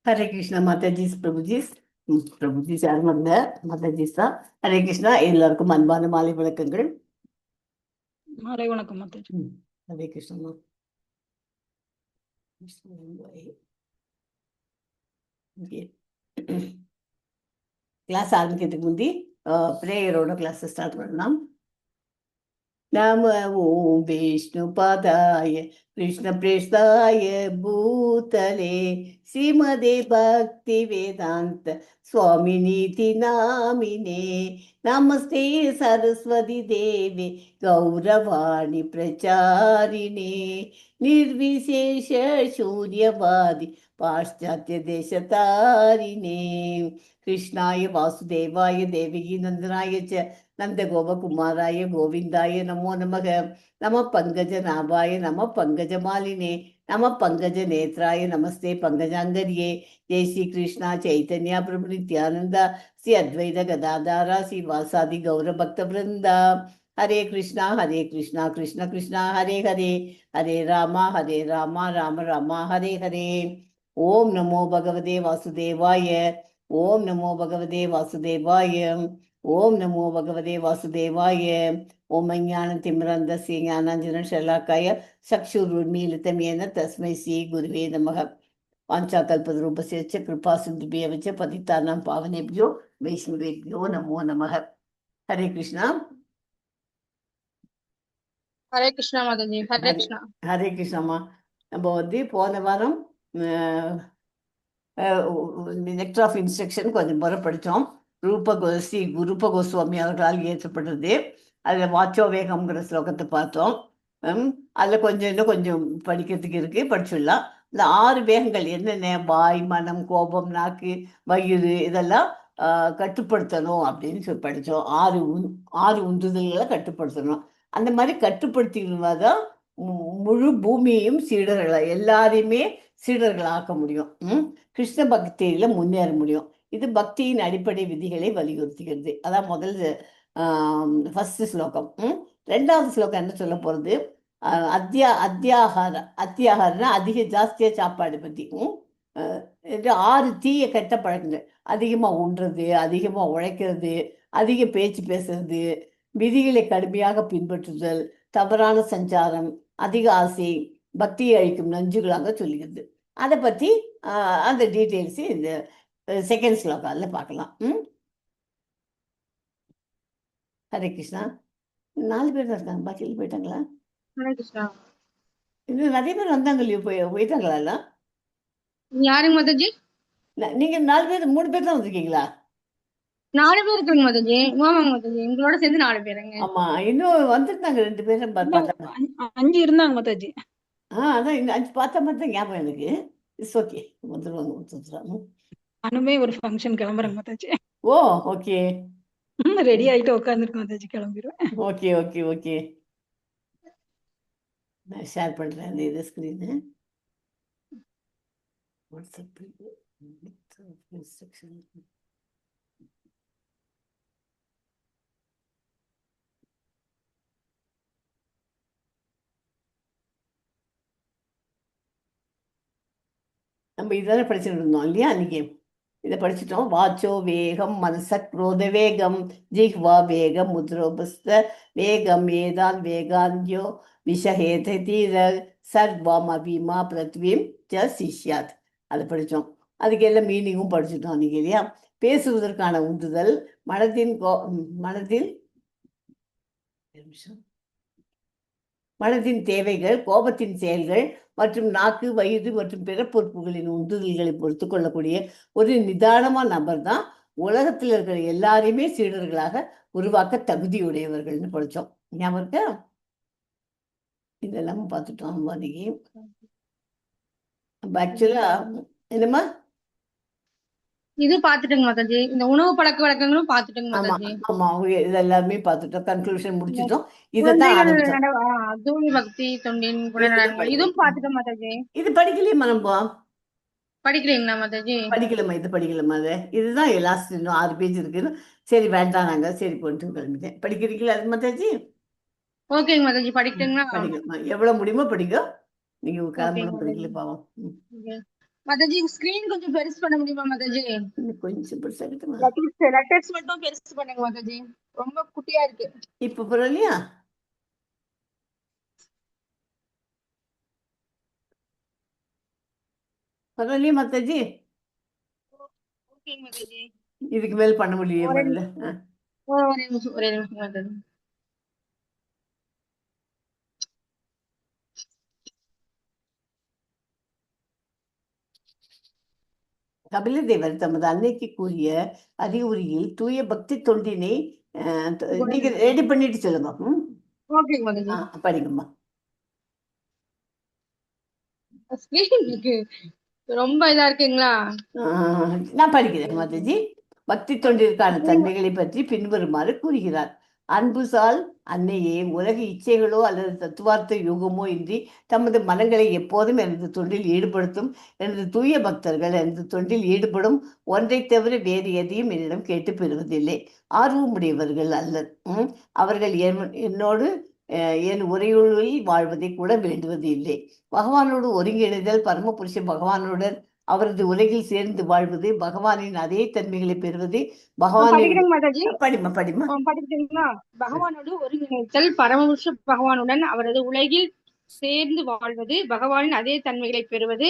ஹரே கிருஷ்ணா மாதாஜிஸ் பிரபுஜிஸ். பிரபுஜிஸ் யாரும் வந்த மாதாஜிஸ் தான். ஹரே கிருஷ்ணா, எல்லாருக்கும் அன்பான மாலை வணக்கங்கள். மாலை வணக்கம் மாதாஜி. ஹரே கிருஷ்ணா. கிளாஸ் ஆரம்பிக்கிறதுக்கு முந்தி பிரேயரோட கிளாஸ் ஸ்டார்ட் பண்ணலாம். நம ஓம் விஷ்ணுபதாய கிருஷ்ணபிரேஷ்டாய பூதலே ஸ்ரீமதே பக்தி வேதாந்த स्वामिनीति नामिने नमस्ते सरस्वती देवे गौरवाणी प्रचारिणे निर्विशेष शून्यवादी पाश्चात्य देशतारिणे कृष्णाय वासुदेवाय देवकी नंदनाय च नंद गोपकुमाराय गोविंदाय नमो नमः नमः पंकजनाभाय नमः पंकजमालिने नमः पंकज नेत्राय नमस्ते पंकजांगर्ये जय श्री कृष्णा चैतन्य प्रभु नित्यानंद श्री अद्वैत गदाधारा श्री वासादि गौर भक्त वृंदा हरे कृष्णा कृष्ण कृष्णा हरे हरे हरे राम राम राम हरे हरे. ओम नमो भगवते वासुदेवाय. ओम नमो भगवते वासुदेवाय. ओम नमो भगवते वासुदेवाय. ओम ज्ञानतिमिरन्धस्य ज्ञानाञ्जनशलाकाय चक्षुरुन्मीलितं येन तस्मै श्री गुरुवे नमः. वाञ्छाकल्पतरूपस्य च कृपासिन्धुभ्यः च पतितानां पावनेभ्यो वैष्णवेभ्यो नमो नमः. हरे कृष्णा. ஹரே கிருஷ்ணா மாதாஜி. ஹரே கிருஷ்ணா. ஹரே கிருஷ்ணாமா. நம்ம வந்து போன வாரம் நெக்டர் ஆஃப் இன்ஸ்ட்ரக்ஷன் கொஞ்சம் முறை படித்தோம். ஸ்ரீ ரூப கோஸ்வாமி அவர்களால் இயற்றப்பட்டது. அதில் வாச்சோ வேகம்ங்கிற ஸ்லோகத்தை பார்த்தோம். அதில் கொஞ்சம் இன்னும் கொஞ்சம் படிக்கிறதுக்கு இருக்குது, படிச்சுடலாம். இந்த 6 வேகங்கள் என்னென்ன, வாய், மனம், கோபம், நாக்கு, வயிறு, இதெல்லாம் கட்டுப்படுத்தணும் அப்படின்னு சொல்லி படித்தோம். 6 உந்துதல்களை கட்டுப்படுத்தணும். அந்த மாதிரி கட்டுப்படுத்தினா தான் முழு பூமியையும் எல்லாரையுமே சீடர்களாக்க முடியும். கிருஷ்ண பக்தியில முன்னேற முடியும். இது பக்தியின் அடிப்படை விதிகளை வலியுறுத்துகிறது. அதான் முதல் ஃபர்ஸ்ட் ஸ்லோகம். 2வது ஸ்லோகம் என்ன சொல்ல போறது, அத்தியாகாரம்னா அதிக ஜாஸ்தியா சாப்பாடு பத்தி. 6 தீய கெட்ட பழக்கங்கள், அதிகமா உண்றது, அதிகமா உழைக்கிறது, அதிக பேச்சு பேசுறது, விதிகளை கடுமையாக பின்பற்றுதல், தவறான சஞ்சாரம், அதிக ஆசை, பக்தியை அழிக்கும் நஞ்சுகளாக சொல்லுகிறது. அதை பற்றி அந்த டீட்டெயில்ஸு இந்த செகண்ட் ஸ்லோகால பார்க்கலாம். ஹரே கிருஷ்ணா. 4 பேர் தான் இருக்காங்க, பாக்கி போயிட்டாங்களா? இன்னும் நிறைய பேர் வந்தாங்க இல்லையோ, போயிட்டாங்களா எல்லாம்? யாருங்க மாதாஜி? நீங்க 4 பேர் 3 பேர் தான் வந்திருக்கீங்களா? 4 பேர் இருக்காங்க மாதாஜி. ஆமா மாதாஜி, எங்களோட சேர்ந்து 4 பேருங்க. ஆமா, இன்னும் வந்துருந்தாங்க 2 பேரும். 5 இருந்தாங்க மாதாஜி. அதான் இந்த 5 பார்த்த மாதிரி தான் ஞாபகம் எனக்கு. இட்ஸ் ஓகே, வந்துருவாங்க. நானுமே ஒரு ஃபங்க்ஷன் கிளம்புறேங்க மாதாஜி. Oh okay. ரெடி ஆயிட்டு உட்காந்துருக்கேன் மாதாஜி, கிளம்பிடுவேன். Okay okay okay. நான் ஷேர் பண்றேன் அந்த இது ஸ்கிரீனு. WhatsApp instruction. நம்ம இதெல்லாம் படிச்சுட்டு இருந்தோம் இல்லையா அன்னைக்கு. இதை படிச்சுட்டோம். வாச்சோ வேகம் மனச குரோத வேகம் ஜிஹ்வா வேகம் முத்ரோபஸ்த வேகம் ஏதான் வேகான்யோ விஷஹேத தீர சர்வம் அபிமா பிருத்வீம் ஜ சிஷ்யாத். அதை படித்தோம். அதுக்கு எல்லாம் மீனிங்கும் படிச்சுட்டோம் அன்னைக்கு இல்லையா. பேசுவதற்கான உந்துதல், மனதின் தேவைகள், கோபத்தின் செயல்கள் மற்றும் நாக்கு, வயிறு மற்றும் பிற பொறுப்புகளின் உந்துதல்களை பொறுத்து கொள்ளக்கூடிய ஒரு நிதானமான நபர் தான் உலகத்தில் இருக்கிற எல்லாரையுமே சீடர்களாக உருவாக்க தகுதியுடையவர்கள்னு படித்தோம். ஞாபகம் இருக்கா? இதெல்லாம் பார்த்துட்டோம் அன்னைக்கு. ஆக்சுவலா என்னமா இது பாத்துட்டேங்க மாதாஜி. இந்த உணவு பழக்க வழக்கங்களும் பாத்துட்டேங்க மாதாஜி. ஆமா, இதெல்லாமே பார்த்துட்டோம். கன்க்ளூஷன் முடிச்சிட்டோம். இதான் தூய பக்தி தொண்டின் குணநலன்கள் இதுவும் பாத்துட்டோம் மாதாஜி. இது படிக்கலையுமா? நம்ம படிக்கலீங்களா மாதாஜி? படிக்கலாமா? இது படிக்கலாமா? இதுதான் லாஸ்ட், இன்னும் 6 பேஜ் இருக்குன்னு. சரி வேண்டாம், நாங்க சரி கொண்டு கிளம்பிட்டேன். படிக்கிறீங்களா அது மாதாஜி? ஓகேங்க மாதாஜி, படிக்கட்டுங்களா? படிக்கலாம், எவ்வளவு முடியுமோ படிக்க. நீங்க கிளம்பணும், படிக்கல பாவம். மாதாஜி ஸ்கிரீன் கொஞ்சம் பெருசு பண்ண முடியுமா மாதாஜி? இன்னும் கொஞ்சம் பெருசா இருக்குமா? லெட்டர்ஸ் மட்டும் பெருசு பண்ணுங்க மாதாஜி, ரொம்ப குட்டியா இருக்கு. இப்ப பரவாயில்லையா? பரவாயில்லையா மாதாஜி? ஓகே மாதாஜி. இதுக்கு மேல பண்ண முடியலையே ஒரே முதல்ல. நிமிஷம், ஒரே நிமிஷம் மாதாஜி. கபிலதேவர் தமது அன்னைக்கு கூறிய அறிவுரையில் தூய பக்தி தொண்டினை நீங்க ரெடி பண்ணிட்டு சொல்லுங்க. ஓகே மாதாஜி. படிங்கம்மா. ஸ்கிரீன் இருக்கு, ரொம்ப இதா இருக்குங்களா? நான் படிக்கிறேன் மாதாஜி. பக்தி தொண்டிற்கான தன்மைகளை பற்றி பின்வருமாறு கூறுகிறார். அன்புசால் அன்னையே, உலக இச்சைகளோ அல்லது தத்துவார்த்த யோகமோ இன்றி தமது மனங்களை எப்போதும் எனது தொண்டில் ஈடுபடுத்தும் எனது தூய பக்தர்கள் எனது தொண்டில் ஈடுபடும் ஒன்றை தவிர வேறு எதையும் என்னிடம் கேட்டு பெறுவதில்லை. ஆர்வமுடையவர்கள் அல்லர். அவர்கள் என்னோடு என் உரையுளில் வாழ்வதை கூட வேண்டுவது இல்லை. பகவானோடு ஒருங்கிணைதல், பரமபுருஷ பகவானுடன் அவரது உலகில் சேர்ந்து வாழ்வது, பகவானின் அதே தன்மைகளை பெறுவது, படிக்கிறேங்க மாதாஜி. படிமா படிமா. படிக்கிறீங்களா? பகவானோடு ஒருங்கிணைத்தல், பரமபுருஷ பகவானுடன் அவரது உலகில் சேர்ந்து வாழ்வது, பகவானின் அதே தன்மைகளை பெறுவது,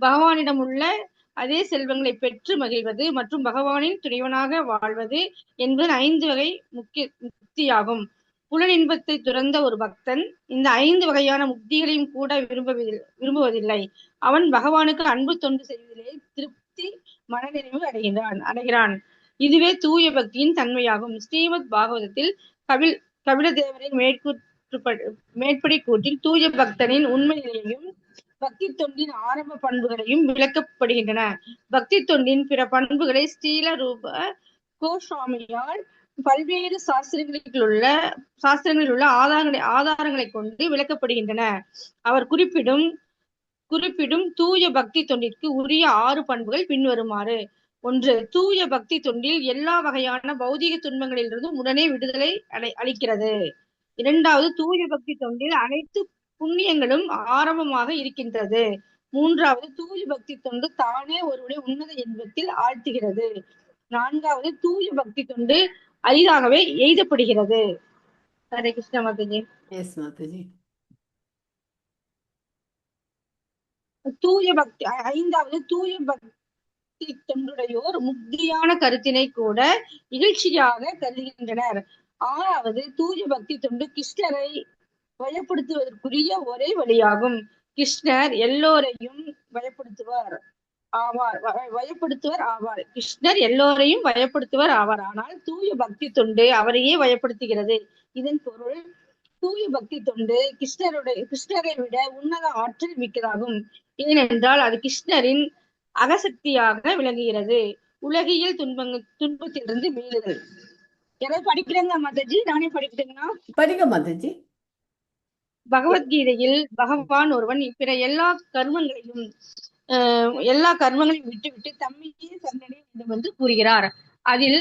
பகவானிடம் உள்ள அதே செல்வங்களை பெற்று மகிழ்வது மற்றும் பகவானின் துணைவனாக வாழ்வது என்பது 5 வகை முக்தியாகும். புலனின்பத்தை துறந்த ஒரு பக்தன் இந்த 5 வகையான முக்திகளையும் கூட விரும்புவதில்லை. அவன் பகவானுக்கு அன்பு தொண்டு செய்வதிலே திருப்தி, மனநிறைவு அடைகிறான். இதுவே தூய பக்தியின் தன்மையாகும். ஸ்ரீமத் பாகவதத்தில் கபிலதேவரின் மேற்படி கூற்றில் தூய பக்தனின் உண்மை நிலையையும் பக்தி தொண்டின் ஆரம்ப பண்புகளையும் விளக்கப்படுகின்றன. பக்தி தொண்டின் பிற பண்புகளை ஸ்ரீல ரூப கோஸ்வாமியால் பல்வேறு சாஸ்திரங்களில் உள்ள ஆதாரங்களை கொண்டு விளக்கப்படுகின்றன. அவர் குறிப்பிடும் தூய பக்தி தொண்டிற்கு உரிய 6 பண்புகள் பின்வருமாறு. 1. தூய பக்தி தொண்டில் எல்லா வகையான பௌதிக துன்பங்களிலிருந்தும் உடனே விடுதலை அளிக்கிறது. 2. தூய பக்தி தொண்டில் அனைத்து புண்ணியங்களும் ஆரம்பமாக இருக்கின்றது. 3. தூய பக்தி தொண்டு தானே ஒருவரை உன்னத இன்பத்தில் ஆழ்த்துகிறது. 4. தூய பக்தி தொண்டு அரிதாகவே எய்தப்படுகிறது. ஹரே கிருஷ்ண மாதாஜி. எஸ் மாதாஜி. தூய பக்தி 5. தூய பக்தி தொண்டுடையோர் முக்தியான கருத்தினை கூட இகழ்ச்சியாக கருதுகின்றனர். 6. தூய பக்தி தொண்டு கிருஷ்ணரை வயப்படுத்துவதற்குரிய ஒரே வழியாகும். கிருஷ்ணர் எல்லோரையும் வயப்படுத்துவர் ஆவார். கிருஷ்ணர் எல்லோரையும் வயப்படுத்துவர் ஆவார். ஆனால் தூய பக்தி தொண்டு அவரையே வயப்படுத்துகிறது. இதன் பொருள், தூய பக்தி தொண்டு கிருஷ்ணரை விட உன்னத ஆற்றல் மிக்கதாகும். ஏனென்றால் அது கிருஷ்ணரின் அகசக்தியாக விளங்குகிறது. உலகியல் துன்பத்திலிருந்து மீளுதல். யாராவது படிக்கிறேங்க மாதாஜி? நானே படிக்கிறேங்கன்னா? படிக்க மாதாஜி. பகவத்கீதையில் பகவான் ஒருவன் பிற எல்லா கர்மங்களையும் விட்டுவிட்டு தம்மையே சரணடைய வேண்டும் என்று கூறுகிறார். அதில்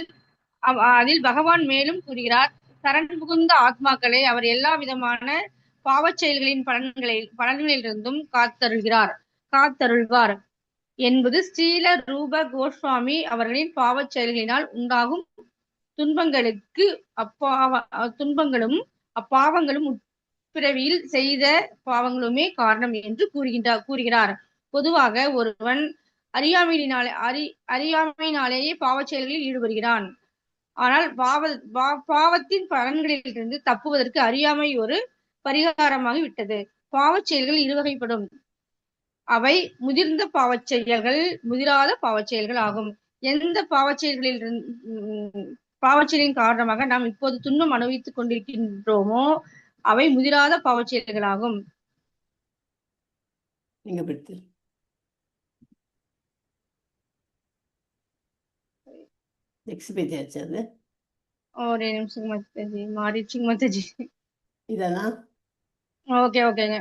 பகவான் மேலும் கூறுகிறார், சரண் புகுந்த ஆத்மாக்களை அவர் எல்லா விதமான பாவச் செயல்களின் பலன்களிலிருந்தும் காத்தருள்வார் என்பது ஸ்ரீல ரூப கோஸ்வாமி அவர்களின் பாவச் செயல்களினால் உண்டாகும் துன்பங்களும் அப்பாவங்களும் பிறவியில் செய்த பாவங்களுமே காரணம் என்று கூறுகிறார். பொதுவாக ஒருவன் அறியாமையினாலேயே பாவச் செயல்களில் ஈடுபடுகிறான். ஆனால் பாவத்தின் பலன்களிலிருந்து தப்புவதற்கு அறியாமை ஒரு பரிகாரமாகி விட்டது. பாவச் செயல்கள் இருவகைப்படும். அவை முதிர்ந்த பாவச் செயல்கள், முதிராத பாவச் செயல்கள் ஆகும். எந்த பாவச்செயலின் காரணமாக நாம் இப்போது துன்பம் அனுபவித்துக் கொண்டிருக்கின்றோமோ அவை முதிராத பாவச் செயல்களாகும். ஒரே நிமிஷம் மாதாஜி, மாறிடுச்சுங்க மாதாஜி. இதெல்லாம் ஓகேங்க.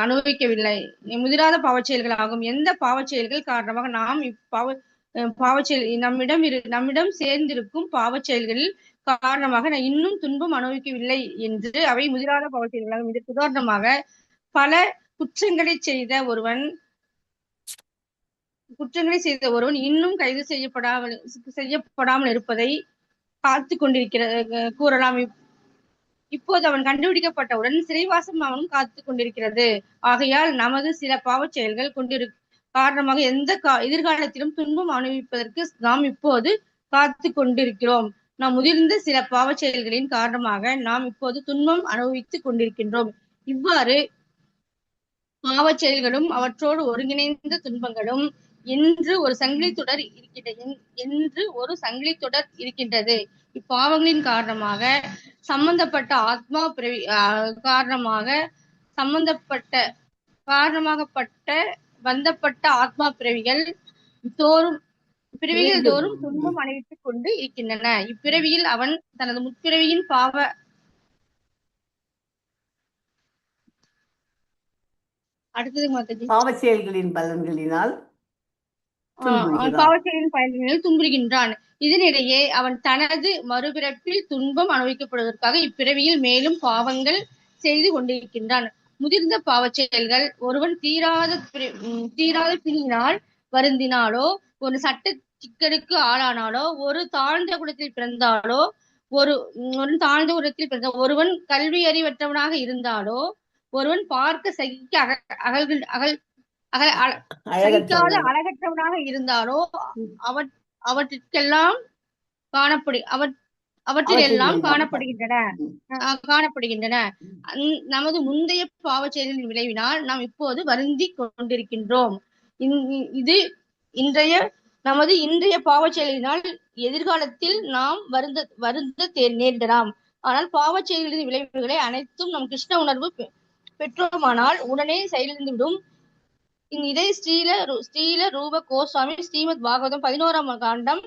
அனுபவிக்கவில்லை. முதிராத பாவச் செயல்களாகும். எந்த பாவச் செயல்கள் காரணமாக நாம் நம்மிடம் சேர்ந்திருக்கும் பாவச் செயல்களில் காரணமாக நான் இன்னும் துன்பம் அனுபவிக்கவில்லை என்று அவை முதிராத பாவச் செயல்களாகும். இதற்கு உதாரணமாக, பல குற்றங்களை செய்த ஒருவன் குற்றங்களை செய்த ஒருவன் இன்னும் கைது செய்யப்படாமல் இருப்பதை காத்து கூறலாம். இப்போது அவன் கண்டுபிடிக்கப்பட்டவுடன் சிறைவாசம் அவனும் காத்து கொண்டிருக்கிறது. ஆகையால் நமது சில பாவச் செயல்கள் காரணமாக எதிர்காலத்திலும் துன்பம் அனுபவிப்பதற்கு நாம் இப்போது காத்து கொண்டிருக்கிறோம். நாம் முதிர்ந்த சில பாவச் செயல்களின் காரணமாக நாம் இப்போது துன்பம் அனுபவித்துக் கொண்டிருக்கின்றோம். இவ்வாறு பாவச் செயல்களும் அவற்றோடு ஒருங்கிணைந்த துன்பங்களும் என்று ஒரு சங்கிலி தொடர் இருக்கின்றது. இப்பாவங்களின் காரணமாக சம்பந்தப்பட்ட ஆத்மா பிறவிகள் தோறும் துன்பம் அனுபவித்துக் கொண்டு இருக்கின்றன. இப்பிறவியில் அவன் தனது முற்பிறவியின் பாவச் செயல்களின் பலன்களினால் துன்புறுகின்றான். இதனிடையே அவன் தனது மறுபிறப்பில் துன்பம் அனுபவிக்கப்படுவதற்காக இப்பிறவியில் மேலும் பாவங்கள் செய்து கொண்டிருக்கின்றான். முதிர்ந்த பாவச் செயல்கள் ஒருவன் தீராத பிணியினால் வருந்தினாலோ, ஒரு சட்ட சிக்கலுக்கு ஆளானாலோ, ஒரு தாழ்ந்த குலத்தில் பிறந்தாலோ, ஒருவன் கல்வி அறிவற்றவனாக இருந்தாலோ, ஒருவன் பார்க்க சகிக்க அழகற்றவனாக இருந்தாலோ, அவற்றிலெல்லாம் காணப்படுகின்றன. நமது முந்தைய பாவச் செயலின் விளைவினால் நாம் இப்போது வருந்திக் கொண்டிருக்கின்றோம். இது நமது இன்றைய பாவச் செயலினால் எதிர்காலத்தில் நாம் வருந்த நேரிடலாம். ஆனால் பாவச் செயல்களின் விளைவுகளை அனைத்தும் நம் கிருஷ்ண உணர்வு பெற்றோமானால் உடனே செயலிழந்துவிடும். இதை ஸ்ரீல ரூப கோஸ்வாமி ஸ்ரீமத் பாகவதம் 11ஆம் காண்டம்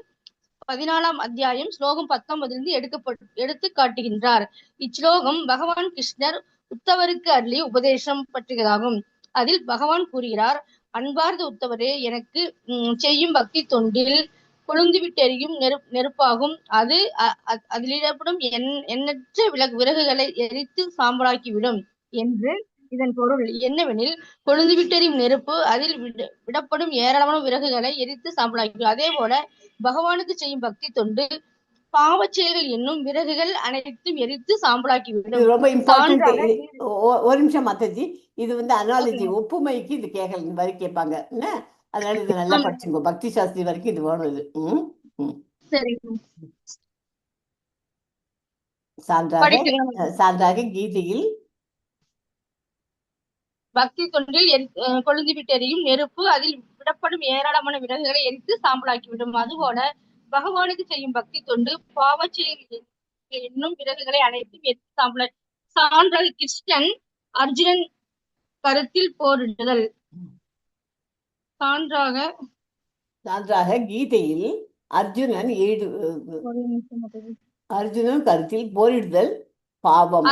14ஆம் அத்தியாயம் ஸ்லோகம் 19 எடுத்து காட்டுகின்றார். இச்லோகம் பகவான் கிருஷ்ணர் உத்தவருக்கு அருளிய உபதேசம் பற்றியதாகும். அதில் பகவான் கூறுகிறார், அன்பார்ந்த உத்தவரே, எனக்கு செய்யும் பக்தி தொண்டில் கொழுந்துவிட்டெரியும் நெருப்பாகும். அதிலிடப்படும் எண்ணற்ற விறகுகளை எரித்து சாம்பலாக்கிவிடும் என்று இதன் பொருள் என்னவெனில், கொழுந்துவிட்டெரியும் நெருப்பு அதில் விடப்படும் ஏராளமான விறகுகளை எரித்து சாம்பலாக்கிவிடும். அதே போல பகவானுக்கு செய்யும் பக்தி தொண்டு பாவச் செயல்கள் என்னும் விறகுகள் அனைத்தும் எரித்து சாம்பலாக்கிவிடும். ரொம்ப இம்பார்ட்டன்ட். ஒரு நிமிஷம் மாதாஜி, இது அனாலஜி ஒப்புமைக்கு இது இந்த மாதிரி கேட்பாங்க. அதனால இது நல்லா படிச்சுங்க. பக்தி சாஸ்திரி வரைக்கும் இது வேணும். இது சான்றாக கீதையில் பக்தி தொண்டில் கொழுந்துவிட்டெரியும் நெருப்பு அதில் விடப்படும் ஏராளமான விறகுகளை எரித்து சாம்பலாக்கிவிடும். அதுபோல பகவானுக்கு செய்யும் பக்தி தொண்டு பாவச் செயல் என்னும் விறகுகளை அனைத்தும் எரித்து சாம்பலாக்கி. சான்றாக கிருஷ்ணன் அர்ஜுனன் கருத்தில் போரிடுதல். சான்றாக கீதையில் அர்ஜுனன் கருத்தில் போரிடுதல் பாவம்.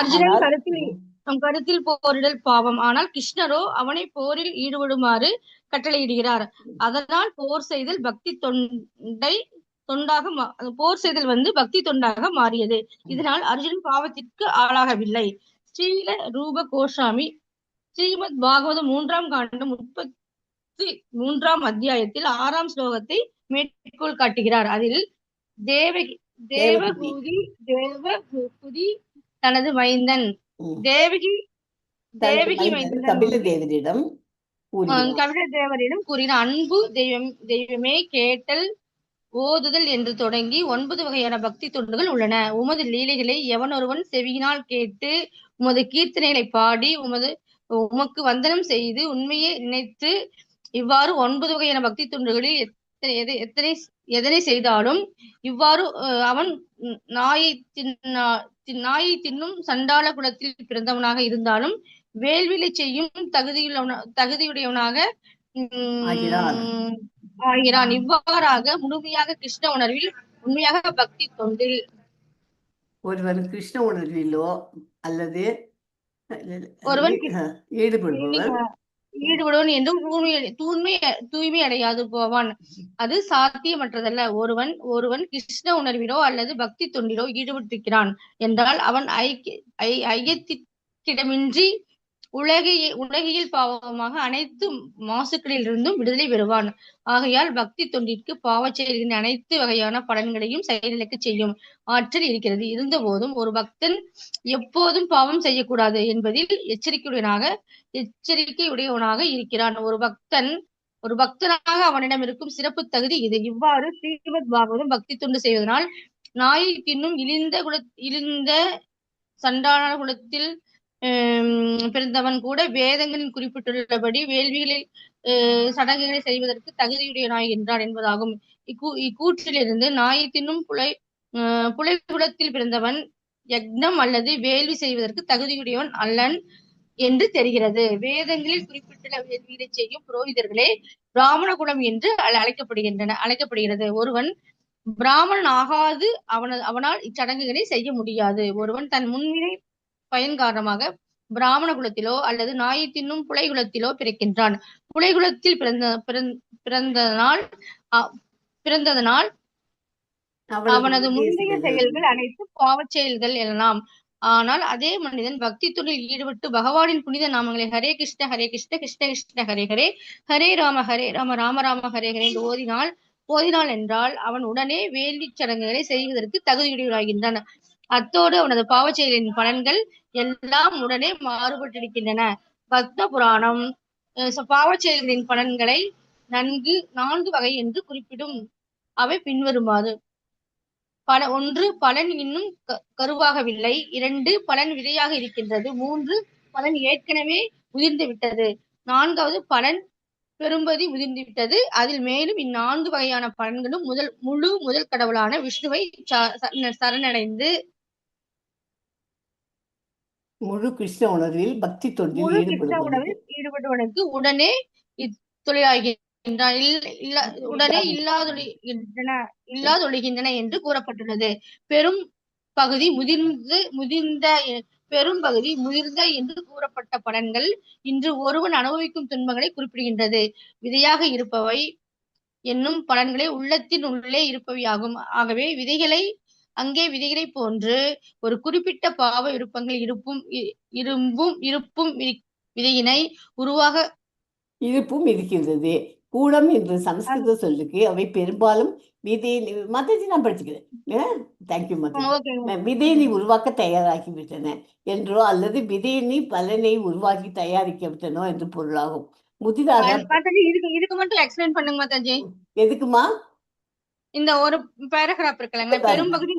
கருத்தில் போரிடல் பாவம். ஆனால் கிருஷ்ணரோ அவனை போரில் ஈடுபடுமாறு கட்டளையிடுகிறார். அதனால் போர் செய்தல் பக்தி தொண்டாக மாறியது. இதனால் அர்ஜுனன் பாவத்திற்கு ஆளாகவில்லை. ஸ்ரீல ரூப கோஸ்வாமி ஸ்ரீமத் பாகவதம் 3ஆம் காண்டம் 33ஆம் அத்தியாயத்தில் 6ஆம் ஸ்லோகத்தை மேற்கோள் காட்டுகிறார். அதில் தேவகூதி தனது மைந்தன் தேவகி கபிலதேவரிடம் கூறினார், அன்பு தெய்வமே, கேட்டல் ஓதுதல் என்று தொடங்கி 9 வகையான பக்தி தொண்டுகள் உள்ளன. உமது லீலைகளை எவனொருவன் செவியினால் கேட்டு உமது கீர்த்தனைகளை பாடி உமக்கு வந்தனம் செய்து உண்மையை நினைத்து இவ்வாறு 9 வகையான பக்தி தொண்டுகளில் எதனை செய்தாலும், இவ்வாறு அவன் நாயை தின்னும் சண்டாள குலத்தில் பிறந்தவனாக இருந்தாலும் வேள்விலை செய்யும் தகுதியுடையவனாக ஆகிறான். இவ்வாறாக முழுமையாக கிருஷ்ண உணர்வில் உண்மையாக பக்தி தொண்டில் ஒருவன் கிருஷ்ண உணர்விலோ அல்லது ஒருவன் ஈடுபடுவன் என்றும் தூய்மை அடையாது போவான். அது சாத்தியமற்றதல்ல. ஒருவன் கிருஷ்ண உணர்விலோ அல்லது பக்தி தொண்டிலோ ஈடுபட்டிருக்கிறான் என்றால் அவன் ஐயத்திடமின்றி உலகியல் பாவமாக அனைத்து மாசுக்களிலிருந்தும் விடுதலை பெறுவான். ஆகையால் பக்தி தொண்டிற்கு பாவச் செயல்களின் அனைத்து வகையான பலன்களையும் செயலிழக்க செய்யும் ஆற்றல் இருக்கிறது. இருந்தபோதும் ஒரு பக்தன் எப்போதும் பாவம் செய்யக்கூடாது என்பதில் எச்சரிக்கையுடையவனாக இருக்கிறான். ஒரு பக்தனாக அவனிடம் இருக்கும் சிறப்பு தகுதி இது. இவ்வாறு ஸ்ரீமத் பாகவதம் பக்தி தொண்டு செய்வதனால் நாயை தின்னும் இழிந்த சண்டாள குலத்தில் பிறந்தவன் கூட வேதங்களில் குறிப்பிட்டுள்ளபடி வேள்விகளில் சடங்குகளை செய்வதற்கு தகுதியுடையவனாகின்றான் என்பதாகும். இக்கூற்றிலிருந்து நாயை தின்னும் புலை குலத்தில் பிறந்தவன் யக்னம் அல்லது வேள்வி செய்வதற்கு தகுதியுடையவன் அல்லன் என்று தெரிகிறது. வேதங்களில் குறிப்பிட்டுள்ள வேள்விகளை செய்யும் புரோகிதர்களே பிராமண குலம் என்று அழைக்கப்படுகிறது. ஒருவன் பிராமணன் ஆகாது அவனால் இச்சடங்குகளை செய்ய முடியாது. ஒருவன் தன் முன்வினை பயன் காரணமாக பிராமண குலத்திலோ அல்லது நாயை தின்னும் புலை குலத்திலோ பிறக்கின்றான். புலை குலத்தில் பிறந்ததனால் அவனது முந்தைய செயல்கள் அனைத்து பாவச் செயல்கள் எனலாம். ஆனால் அதே மனிதன் பக்தி தொழில் ஈடுபட்டு பகவானின் புனித நாமங்களை ஹரே கிருஷ்ண கிருஷ்ண கிருஷ்ண ஹரே ஹரே ஹரே ராம ராம ராம ஹரே ஹரே என்று ஓதினாள் என்றால் அவன் உடனே வேள்வி சடங்குகளை செய்வதற்கு தகுதியுடையவனாகின்றான். அத்தோடு அவனது பாவச் செயலின் பலன்கள் எல்லாம் உடனே மாறுபட்டிருக்கின்றன. பக்த புராணம் பாவச் செயல்களின் பலன்களை 4 வகை என்று குறிப்பிடும். அவை பின்வருமாறு: 1. பலன் இன்னும் கருவாகவில்லை. 2. பலன் விதையாக இருக்கின்றது. 3. பலன் ஏற்கனவே உதிர்ந்து விட்டது. 4. பலன் பெரும்பதி உதிர்ந்துவிட்டது. அதில் மேலும் 4 வகையான பலன்களும் முதல் கடவுளான விஷ்ணுவை சரணடைந்து முழு கிருஷ்ண உணர்வில் பக்தி தொண்டில் ஈடுபடுவனுக்கு உடனே உடனே இல்லாதொழிகின்றன என்று கூறப்பட்டுள்ளது. பெரும் பகுதி முதிர்ந்த என்று கூறப்பட்ட பலன்கள் இன்று ஒருவன் அனுபவிக்கும் துன்பங்களை குறிப்பிடுகின்றது. விதையாக இருப்பவை என்னும் பலன்களை உள்ளத்தின் உள்ளே இருப்பவையாகும். ஆகவே விதைகளை போன்று ஒரு குறிப்பிட்ட பாவ விருப்பங்கள் இருப்பும் விதையினை உருவாக இருப்பும் இருக்கின்றது. கூடம் என்று சமஸ்கிருத சொல்லுக்கு அவை பெரும்பாலும் மத்தத்தை நான் படிச்சுக்கிறேன். தேங்க்யூ மத்த. விதையினை உருவாக்க தயாராகிவிட்டன என்றோ அல்லது விதையினை பலனை உருவாக்கி தயாரிக்க விட்டனோ என்று பொருளாகும். முதிராக இதுக்கு மட்டும் எக்ஸ்பிளைன் பண்ணுங்க மாதாஜி. எதுக்குமா? இந்த ஒரு பேராகிராஃப் இருக்குல்லங்க, பெரும்பகுதி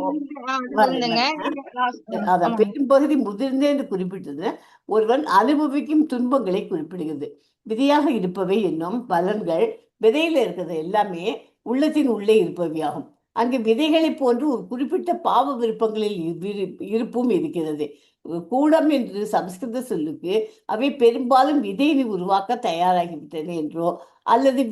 பெரும்பகுதி முதிர்ந்த என்று குறிப்பிட்டது ஒருவன் அனுபவிக்கும் துன்பங்களை குறிப்பிடுகிறது. விதையாக இருப்பவை என்னும் பலன்கள் விதையில இருக்கிறது எல்லாமே உள்ளத்தின் உள்ளே இருப்பவையாகும். அங்கு விதைகளை போன்று ஒரு குறிப்பிட்ட பாவ விருப்பங்களில் இருப்பும் இருக்கிறது. கூடம் என்று சமஸ்கிருத சொல்லுக்கு அவை பெரும்பாலும் விதையினை உருவாக்க தயாராகிவிட்டன என்றோ அல்லது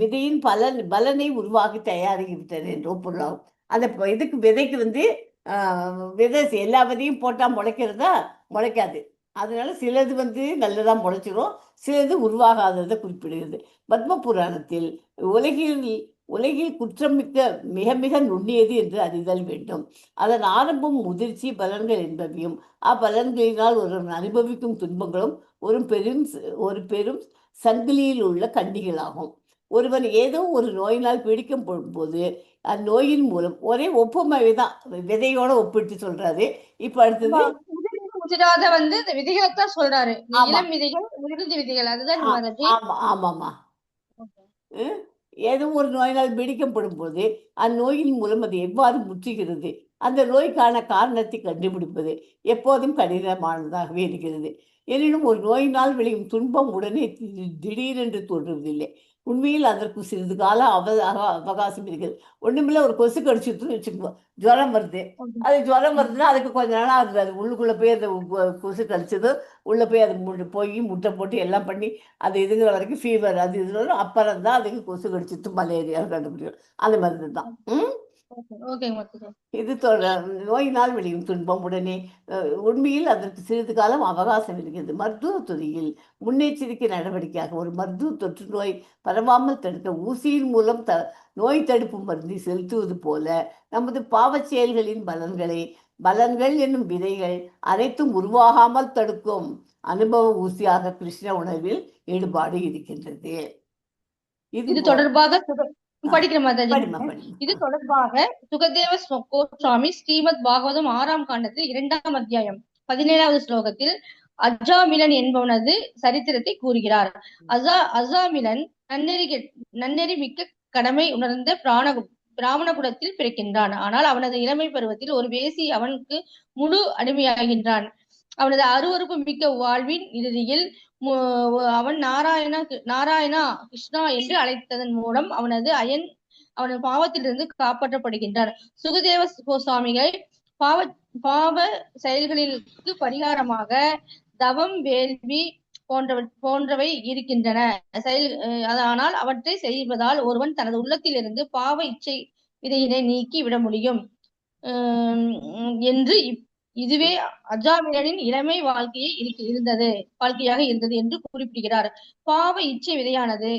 விதையின் பலனை உருவாக்கி தயாராகிவிட்டன என்றோ பொருளாகும். அந்த இதுக்கு விதைக்கு விதை எல்லா விதையும் போட்டால் முளைக்கிறதா? முளைக்காது. அதனால சிலது நல்லதா முளைச்சிரும், சிலது உருவாகாததை குறிப்பிடுகிறது. பத்ம புராணத்தில் உலகில் குற்றமிக்க மிக மிக நுண்ணியது என்று அறிதல் வேண்டும். அதன் ஆரம்பம் முதிர்ச்சி பலன்கள் என்பவையும் அப்பலன்களினால் ஒருவன் அனுபவிக்கும் துன்பங்களும் ஒரு பெரும் சங்கிலியில் உள்ள கண்ணிகளாகும். ஒருவன் ஏதோ ஒரு நோயினால் பீடிக்கப்படும் போது அந்நோயின் மூலம் ஒரே ஒப்புமைதான் விதையோட ஒப்பிட்டு சொல்றாரு. இப்ப அடுத்தது முதிராத இந்த விதைகளைத்தான் சொல்றாரு. இளம் விதைகள், முதிர்ந்த விதைகள். அதுதான். ஆமாமா. ஏதோ ஒரு நோயினால் பீடிக்கப்படும் போது அந்நோயின் மூலம் அது எவ்வாறு முற்றுகிறது, அந்த நோய்க்கான காரணத்தை கண்டுபிடிப்பது எப்போதும் கடினமானதாகவே இருக்கிறது. எனினும் ஒரு நோயினால் விளையும் துன்பம் உடனே திடீரென்று தோன்றுவதில்லை. உண்மையில் அதற்கு சிறிது கால அவகாசம் இருக்குது. ஒண்ணுமில்ல, ஒரு கொசு கடிச்சுட்டு வச்சுக்குவோம், ஜுரம் வருது. அது ஜுரம் வருதுன்னா அதுக்கு கொஞ்ச நாள் ஆகுது. அது உள்ளுக்குள்ள போய் அந்த கொசு கடிச்சது உள்ள போய் அது போய் முட்டை போட்டு எல்லாம் பண்ணி அது இதுங்கிற வரைக்கும் ஃபீவர் அது இது அப்புறம் தான் அதுக்கு கொசு கடிச்சிட்டு மலேரியா கண்டுபிடிக்கும். அந்த மாதிரி தான். இது நோயினால் விளையும் துன்பம் உடனே உண்மையில் அதற்கு சிறிது காலம் அவகாசம் இருக்கிறது. மருத்துவ துறையில் முன்னெச்சரிக்கை நடவடிக்கையாக ஒரு மருத்துவ தொற்று நோய் பரவாமல் தடுக்க ஊசியின் மூலம் நோய் தடுப்பு மருந்தை செலுத்துவது போல நமது பாவச் செயல்களின் பலன்களை பலன்கள் என்னும் விதைகள் அனைத்தும் உருவாகாமல் தடுக்கும் அனுபவ ஊசியாக கிருஷ்ண உணர்வில் ஈடுபாடு இருக்கின்றது. இது தொடர்பாக படிக்கிற மாதாஜி. படிமா இது தொடர்பாக சுகதேவ கோஸ்வாமி ஸ்ரீமத் பாகவதம் 6ஆம் காண்டத்தில் 2ஆம் அத்தியாயம் 17வது ஸ்லோகத்தில் அஜாமிலன் என்பவனது சரித்திரத்தை கூறுகிறார். அஜாமிலன் நன்னெறி மிக்க கடமை உணர்ந்த பிராமண குலத்தில் பிறக்கின்றான். ஆனால் அவனது இளமை பருவத்தில் ஒரு வேசி அவனுக்கு முழு அடிமையாகின்றான். அவனது அருவருப்பு மிக்க வாழ்வின் இறுதியில் அவன் நாராயணா கிருஷ்ணா என்று அழைத்ததன் மூலம் அவனது பாவத்திலிருந்து காப்பாற்றப்படுகின்றான். சுகதேவ கோஸ்வாமிகள் பாவ செயல்களுக்கு பரிகாரமாக தவம், வேள்வி போன்றவை இருக்கின்றன. ஆனால் அவற்றை செய்வதால் ஒருவன் தனது உள்ளத்திலிருந்து பாவ இச்சை விதையினை நீக்கி விட முடியும் என்று இதுவே அஜாமிலனின் இளமை வாழ்க்கையாக இருந்தது என்று குறிப்பிடுகிறார். பாவ இச்சை விதையானது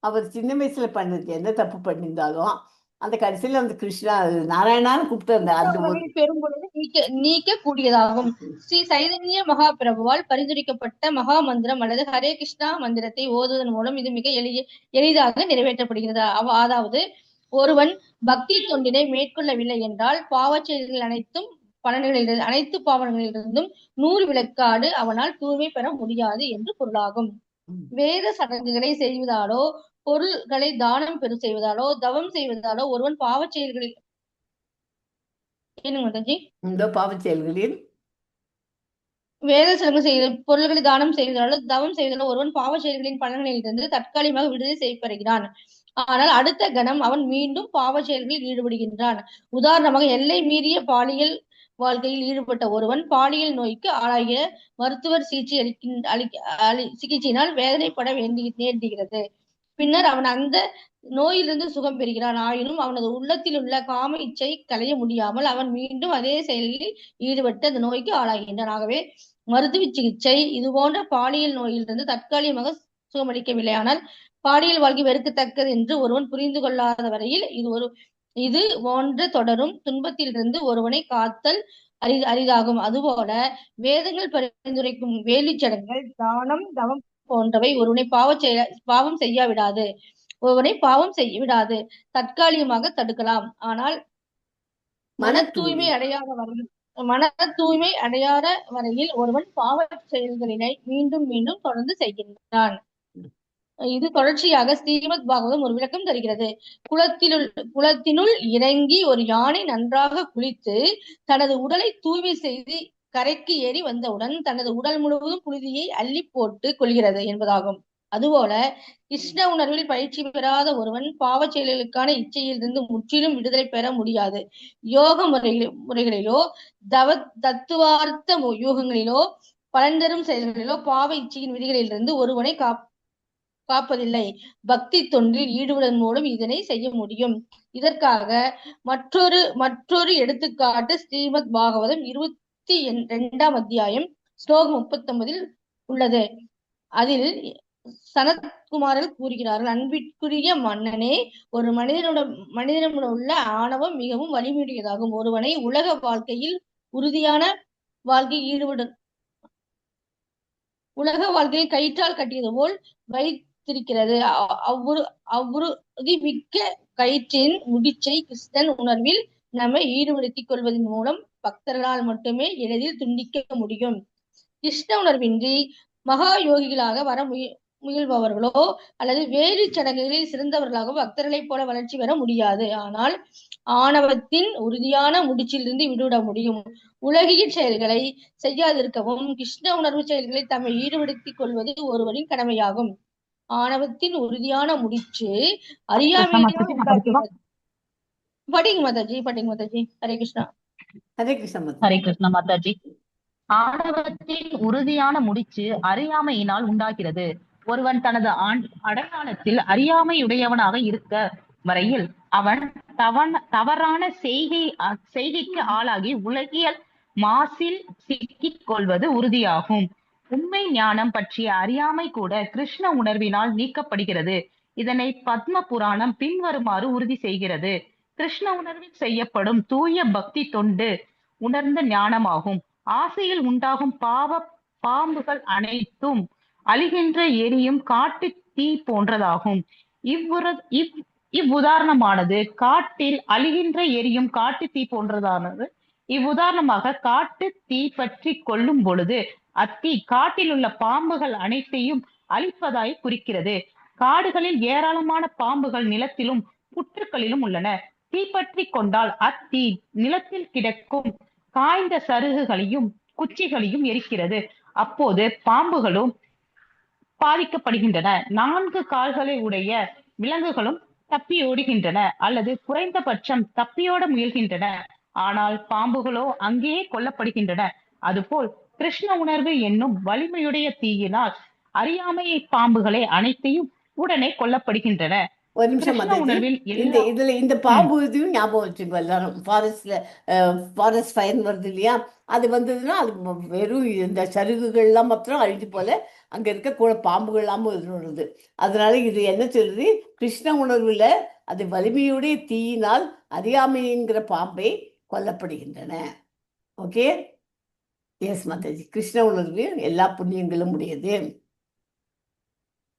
அவர் சின்ன வயசுல பண்ணது என்ன தப்பு பண்ணியிருந்தாலும் அந்த கடைசியில அந்த கிருஷ்ணா நாராயணான்னு கூப்பிட்டு பெரும்பொழுது நீக்க கூடியதாகும். ஸ்ரீ சைதன்ய மகாபிரபுவால் பரிந்துரைக்கப்பட்ட மகா மந்திரம் அல்லது ஹரே கிருஷ்ணா மந்திரத்தை ஓதுவதன் மூலம் இது மிக எளிதாக நிறைவேற்றப்படுகிறது. அதாவது ஒருவன் பக்தி தொண்டினை மேற்கொள்ளவில்லை என்றால் பாவச் செயல்கள் அனைத்து பாவங்களிலிருந்தும் 100 விளக்காடு அவனால் தூய்மை பெற முடியாது என்று பொருளாகும். வேத சடங்குகளை செய்வதாலோ, பொருள்களை தானம் செய்வதாலோ, தவம் செய்வதாலோ ஒருவன் பாவச் செயல்களில் வேத சடங்கு பொருள்களை தானம் செய்வதாலோ, தவம் செய்வதாலோ ஒருவன் பாவச் செயல்களின் பலன்களிலிருந்து தற்காலிகமாக விடுதலை செய்யப்படுகிறான். ஆனால் அடுத்த கணம் அவன் மீண்டும் பாவ செயல்களில் ஈடுபடுகின்றான். உதாரணமாக, எல்லை மீறிய பாலியல் வாழ்க்கையில் ஈடுபட்ட ஒருவன் பாலியல் நோய்க்கு ஆளாகிய மருத்துவர் சிகிச்சையினால் வேதனைப்பட நேர்கிறது. பின்னர் அவன் அந்த நோயிலிருந்து சுகம் பெறுகிறான். ஆயினும் அவனது உள்ளத்தில் உள்ள காம இச்சை களைய முடியாமல் அவன் மீண்டும் அதே செயலில் ஈடுபட்டு அந்த நோய்க்கு ஆளாகின்றான். ஆகவே மருத்துவ சிகிச்சை இது போன்ற பாலியல் நோயிலிருந்து தற்காலிகமாக சுகமளிக்கவில்லை. ஆனால் பாலியல் வாழ்க்கை வெறுக்கத்தக்கது என்று ஒருவன் புரிந்து கொள்ளாத வரையில் இது போன்ற தொடரும் துன்பத்திலிருந்து ஒருவனை காத்தல் அரிதாகும். அதுபோல வேதங்கள் பரிந்துரைக்கும் வேள்வி சடங்குகள், தானம், தவம் போன்றவை ஒருவனை பாவம் செய்ய விடாது, தற்காலிகமாக தடுக்கலாம். ஆனால் மன தூய்மை அடையாத வரையில் ஒருவன் பாவ செயல்களினை மீண்டும் மீண்டும் தொடர்ந்து செய்கின்றான். இது தொடர்ச்சியாக ஸ்ரீமத் பாகவதம் ஒரு விளக்கம் தருகிறது. குளத்தினுள் இறங்கி ஒரு யானை நன்றாக குளித்து தனது உடலை தூய்மை செய்து கரைக்கு ஏறி வந்தவுடன் தனது உடல் முழுவதும் புழுதியை அள்ளி போட்டு கொள்கிறது என்பதாகும். அதுபோல கிருஷ்ண உணர்வில் பயிற்சி பெறாத ஒருவன் பாவ செயல்களுக்கான இச்சையிலிருந்து முற்றிலும் விடுதலை பெற முடியாது. யோக முறைகளிலோ தத்துவார்த்த யோகங்களிலோ பலன் தரும் செயல்களிலோ பாவ இச்சையின் விதிகளிலிருந்து ஒருவனை காப்பதில்லை. பக்தி தொண்டில் ஈடுபடுவதன் மூலம் இதனை செய்ய முடியும். இதற்காக மற்றொரு எடுத்துக்காட்டு ஸ்ரீமத் பாகவதம் 22ஆம் அத்தியாயம் ஸ்லோகம் 39 உள்ளது. அதில் சனத்குமாரர் கூறுகிறார்கள், அன்பிற்குரிய மன்னனே, ஒரு மனிதனிடம் உள்ள ஆணவம் மிகவும் வலிமையுடையதாகும். ஒருவனை உலக வாழ்க்கையில் உறுதியான உலக வாழ்க்கையில் கயிற்றால் கட்டியது போல் வைத்திருக்கிறது. அவ்வுறுதி மிக்க கயிற்றின் முடிச்சை கிருஷ்ணன் உணர்வில் நம்மை ஈடுபடுத்திக் கொள்வதன் மூலம் பக்தர்களால் மட்டுமே எளிதில் துண்டிக்க முடியும். கிருஷ்ண உணர்வின்றி மகா யோகிகளாக வர முயல்பவர்களோ அல்லது வேறு சடங்குகளில் சிறந்தவர்களாக பக்தர்களைப் போல வளர்ச்சி பெற முடியாது. ஆனால் ஆணவத்தின் உறுதியான முடிச்சிலிருந்து விடுவிட முடியும். உலகிய செயல்களை செய்யாதிருக்கவும் கிருஷ்ண உணர்வு செயல்களில் தம்மை ஈடுபடுத்திக் கொள்வது ஒருவரின் கடமையாகும். ஆணவத்தின் உறுதியான முடிச்சு அறியாமையினால் படிங்க மாதாஜி. ஹரே கிருஷ்ணா. ஹரே கிருஷ்ணா மாதாஜி. ஆணவத்தின் உறுதியான முடிச்சு அறியாமையினால் உண்டாகிறது. ஒருவன் தனது அடையாளத்தில் அறியாமையுடையவனாக இருக்க வரையில் அவன் தவறான செய்கைக்கு ஆளாகி உலகியல் மாசில் சிக்கிக் கொள்வது உறுதியாகும். உண்மை ஞானம் பற்றிய அறியாமை கூட கிருஷ்ண உணர்வினால் நீக்கப்படுகிறது. இதனை பத்ம புராணம் பின்வருமாறு உறுதி செய்கிறது. கிருஷ்ண உணர்வில் செய்யப்படும் தூய பக்தி தொண்டு உணர்ந்த ஞானமாகும். ஆசையில் உண்டாகும் பாம்புகள் அனைத்தும் அழிகின்ற எரியும் காட்டு தீ போன்றதாகும். இவ்வுதாரணமானது காட்டில் அழிகின்ற எரியும் காட்டு தீ போன்றதானது. இவ்வுதாரணமாக காட்டு தீ பற்றி கொள்ளும் பொழுது அத்தீ காட்டில் உள்ள பாம்புகள் அனைத்தையும் அழிப்பதாய் குறிக்கிறது. காடுகளில் ஏராளமான பாம்புகள் நிலத்திலும் புற்றுக்களிலும் உள்ளன. தீப்பற்றி கொண்டால் அத்தீ நிலத்தில் கிடக்கும் காய்ந்த சருகுகளையும் குச்சிகளையும் எரிக்கிறது. அப்போது பாம்புகளும் பாதிக்கப்படுகின்றன. 4 கால்களை உடைய விலங்குகளும் தப்பியோடுகின்றன அல்லது குறைந்தபட்சம் தப்பியோட முயல்கின்றன. ஆனால் பாம்புகளோ அங்கேயே கொல்லப்படுகின்றன. அதுபோல் கிருஷ்ண உணர்வு என்னும் வலிமையுடைய தீயினால் அறியாமையை பாம்புகளை அனைத்தையும் உடனே கொல்லப்படுகின்றன. ஒரு நிமிஷம் கிருஷ்ண மாதாஜி, உணர்வில் இந்த எல்லா இதுல இந்த பாம்பு இதையும் ஞாபகம் வச்சுக்கோ எல்லாரும். ஃபாரஸ்ட் ஃபயர் வருது இல்லையா, அது வந்ததுன்னா அது வெறும் இந்த சருகுகள்லாம் மாத்திரம் அழிஞ்சு போல அங்க இருக்க கூட பாம்புகள் இல்லாமல் வருது. அதனால இது என்ன சொல்றது, கிருஷ்ண உணர்வுல அது வலிமையுடைய தீயினால் அறியாமைங்கிற பாம்பை கொல்லப்படுகின்றன. ஓகே, எஸ் மாதாஜி, கிருஷ்ண உணர்வு எல்லா புண்ணியங்களும் உடையது.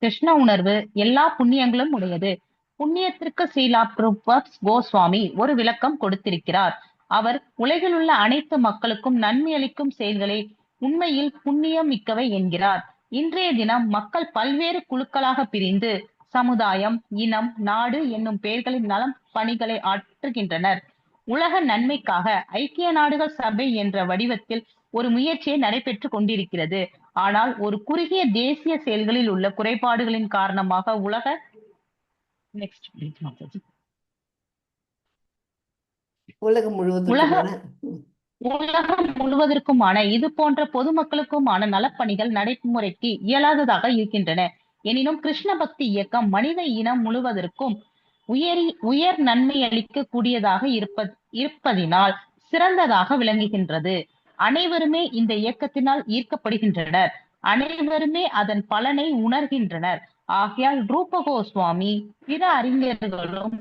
கிருஷ்ண உணர்வு எல்லா புண்ணியங்களும் உடையது. புண்ணியத்திற்கு ஸ்ரீலா பிரபுபாத் கோஸ்வாமி ஒரு விளக்கம் கொடுத்திருக்கிறார். அவர் உலகில் உள்ள அனைத்து மக்களுக்கும் நன்மை அளிக்கும் செயல்களை உண்மையில் புண்ணியம் மிக்கவை என்கிறார். இன்றைய தினம் மக்கள் பல்வேறு குழுக்களாக பிரிந்து சமுதாயம், இனம், நாடு என்னும் பெயர்களின் நலம் பணிகளை ஆற்றுகின்றனர். உலக நன்மைக்காக ஐக்கிய நாடுகள் சபை என்ற வடிவத்தில் ஒரு முயற்சியை நடைபெற்று கொண்டிருக்கிறது. ஆனால் ஒரு குறுகிய தேசிய செயல்களில் உள்ள குறைபாடுகளின் காரணமாக உலகம் முழுவதற்குமான இது போன்ற பொதுமக்களுக்குமான நலப்பணிகள் நடைமுறைக்கு இயலாததாக இருக்கின்றன. எனினும் கிருஷ்ண பக்தி இயக்கம் மனித இனம் முழுவதற்கும் உயர் நன்மை அளிக்க கூடியதாக இருப்பதினால் சிறந்ததாக விளங்குகின்றது. அனைவருமே இந்த இயக்கத்தினால் ஈர்க்கப்படுகின்றனர். அனைவருமே அதன் பலனை உணர்கின்றனர். ஆகையால் ரூப கோஸ்வாமி பிற அறிஞர்களும்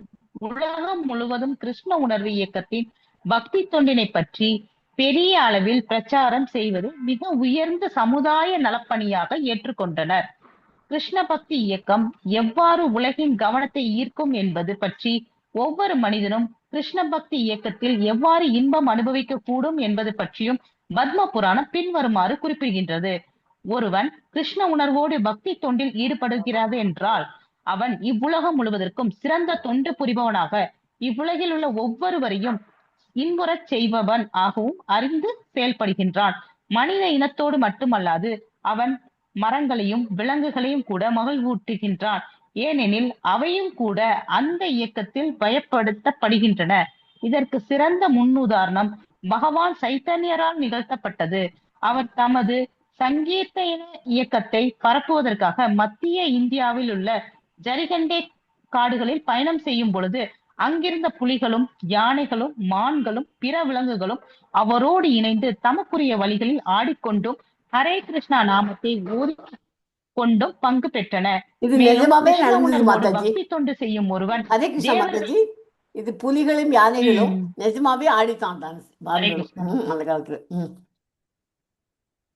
உலகம் முழுவதும் கிருஷ்ண உணர்வு இயக்கத்தின் பக்தி தொண்டினை பற்றி பெரிய அளவில் பிரச்சாரம் செய்வது மிக உயர்ந்த சமுதாய நலப்பணியாக ஏற்றுக்கொண்டனர். கிருஷ்ண பக்தி இயக்கம் எவ்வாறு உலகின் கவனத்தை ஈர்க்கும் என்பது பற்றி ஒவ்வொரு மனிதனும் கிருஷ்ண பக்தி இயக்கத்தில் எவ்வாறு இன்பம் அனுபவிக்க கூடும் என்பது பற்றியும் பத்ம புராணம் பின்வருமாறு குறிப்பிடுகின்றது. ஒருவன் கிருஷ்ண உணர்வோடு பக்தி தொண்டில் ஈடுபடுகிறது என்றால் அவன் இவ்வுலகம் முழுவதற்கும் சிறந்த தொண்டு புரிபவனாக, இவ்வுலகில் உள்ள ஒவ்வொருவரையும் இன்புறச் செய்பவன் ஆகவும் அறிந்து செயல்படுகின்றான். மனித இனத்தோடு மட்டுமல்லாது அவன் மரங்களையும் விலங்குகளையும் கூட மகிழ்வூட்டுகின்றான். ஏனெனில் அவையும் கூட அந்த இயக்கத்தில் பயப்படுத்தப்படுகின்றன. இதற்கு சிறந்த முன்னுதாரணம் பகவான் சைத்தன்யரால் நிகழ்த்தப்பட்டது. அவர் தமது சங்கீர்த்தன இயக்கத்தை பரப்புவதற்காக மத்திய இந்தியாவில் உள்ள ஜரிகண்டே காடுகளில் பயணம் செய்யும் பொழுது அங்கிருந்த புலிகளும் யானைகளும் மான்களும் பிற விலங்குகளும் அவரோடு இணைந்து தமக்குரிய வழிகளில் ஆடிக்கொண்டும் ஹரே கிருஷ்ணா நாமத்தை ஓதி கொண்டும் பங்கு பெற்றன. இது நிஜமாவே நடந்தது மாதாஜி. பக்தி தொண்டு செய்யும் ஒருவன் ஹரே கிருஷ்ணா மாதாஜி, இது புலிகளும் யானைகளும் நிஜமாவே ஆடித்தான் அந்த காலத்துல.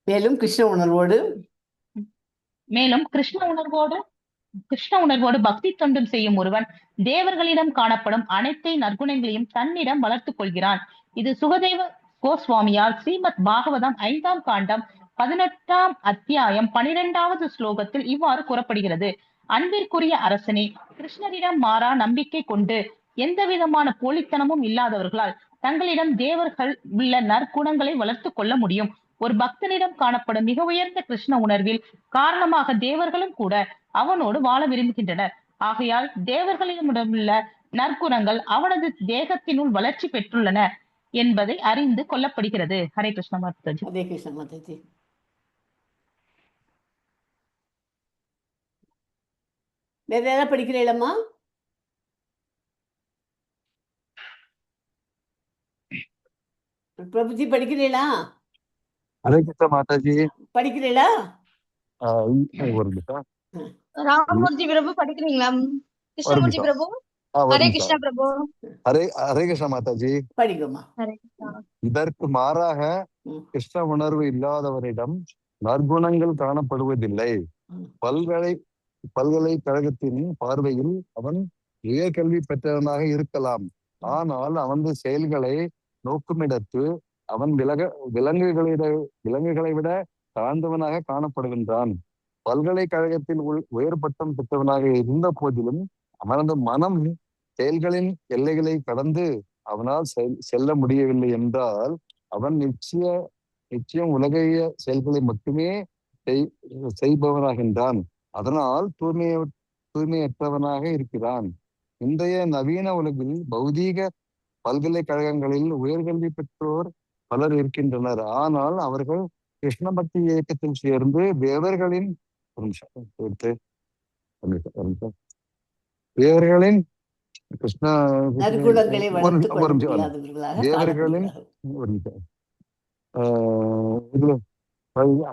மேலும் கிருஷ்ண உணர்வோடு பக்தி தொண்டும் செய்யும் ஒருவன் தேவர்களிடம் காணப்படும் அனைத்து நற்குணங்களையும் தன்னிடம் வளர்த்துக் கொள்கிறான். இது சுகதேவ கோஸ்வாமியால் ஸ்ரீமத் பாகவதம் 5ஆம் காண்டம் 18ஆம் அத்தியாயம் 12வது ஸ்லோகத்தில் இவ்வாறு கூறப்படுகிறது. அன்பிற்குரிய அரசனே, கிருஷ்ணரிடம் மாறா நம்பிக்கை கொண்டு எந்த விதமான போலித்தனமும் இல்லாதவர்களால் தங்களிடம் தேவர்கள் உள்ள நற்குணங்களை வளர்த்துக் கொள்ள முடியும். ஒரு பக்தனிடம் காணப்படும் மிக உயர்ந்த கிருஷ்ண உணர்வில் காரணமாக தேவர்களும் கூட அவனோடு வாழ விரும்புகின்றனர். ஆகையால் தேவர்களிடமுள்ள நற்குணங்கள் அவனது தேகத்தினுள் வளர்ச்சி பெற்றுள்ளன என்பதை அறிந்து கொள்ளப்படுகிறது. ஹரே கிருஷ்ண மாதாஜி. ஹரே கிருஷ்ண மாதாஜி. வேற யாராவது படிக்கிறீங்களா? பிரபுஜி படிக்கிறீங்களா? ஹரே கிருஷ்ண மாதாஜி. படிக்கிறீங்களா? ராமமூர்த்தி பிரபு படிக்கிறீங்களா? கிருஷ்ணமூர்த்தி பிரபு ஒரு ஹரே நிமிஷம். கிருஷ்ணா பிரபு. ஹரே ஹரே கிருஷ்ண மாதாஜி. படிக்குமா. ஹரே கிருஷ்ணா. இதற்கு மாறாக ம், கிருஷ்ண உணர்வு இல்லாதவரிடம் நற்குணங்கள் காணப்படுவதில்லை. ம், பல்கலைக்கழகத்தின் பார்வையில் அவன் உயர்கல்வி பெற்றவனாக இருக்கலாம். ஆனால் அவனது செயல்களை நோக்குமிடத்து அவன் விலங்குகளை விட தாழ்ந்தவனாக காணப்படுகின்றான். பல்கலைக்கழகத்தில் உயர் பட்டம் பெற்றவனாக இருந்த போதிலும் அவனது மனம் செயல்களின் எல்லைகளை கடந்து அவனால் செல்ல முடியவில்லை என்றால் அவன் நிச்சயம் உலகைய செயல்களை மட்டுமே செய்பவனாகின்றான். அதனால் தூய்மையற்றவனாக இருக்கிறான். இன்றைய நவீன உலகில் பௌதீக பல்கலைக்கழகங்களில் உயர்கல்வி பெற்றோர் பலர் இருக்கின்றனர். ஆனால் அவர்கள் கிருஷ்ண பக்தி இயக்கத்தில் சேர்ந்து தேவர்களின் கிருஷ்ண நற்குணங்களை வளர்த்துக் கொள்ள ஒரு நிமிஷம் முடியாதவர்களாக தேவர்களின் காணப்படுகிறார்கள். ஒரு நிமிஷம் இதுல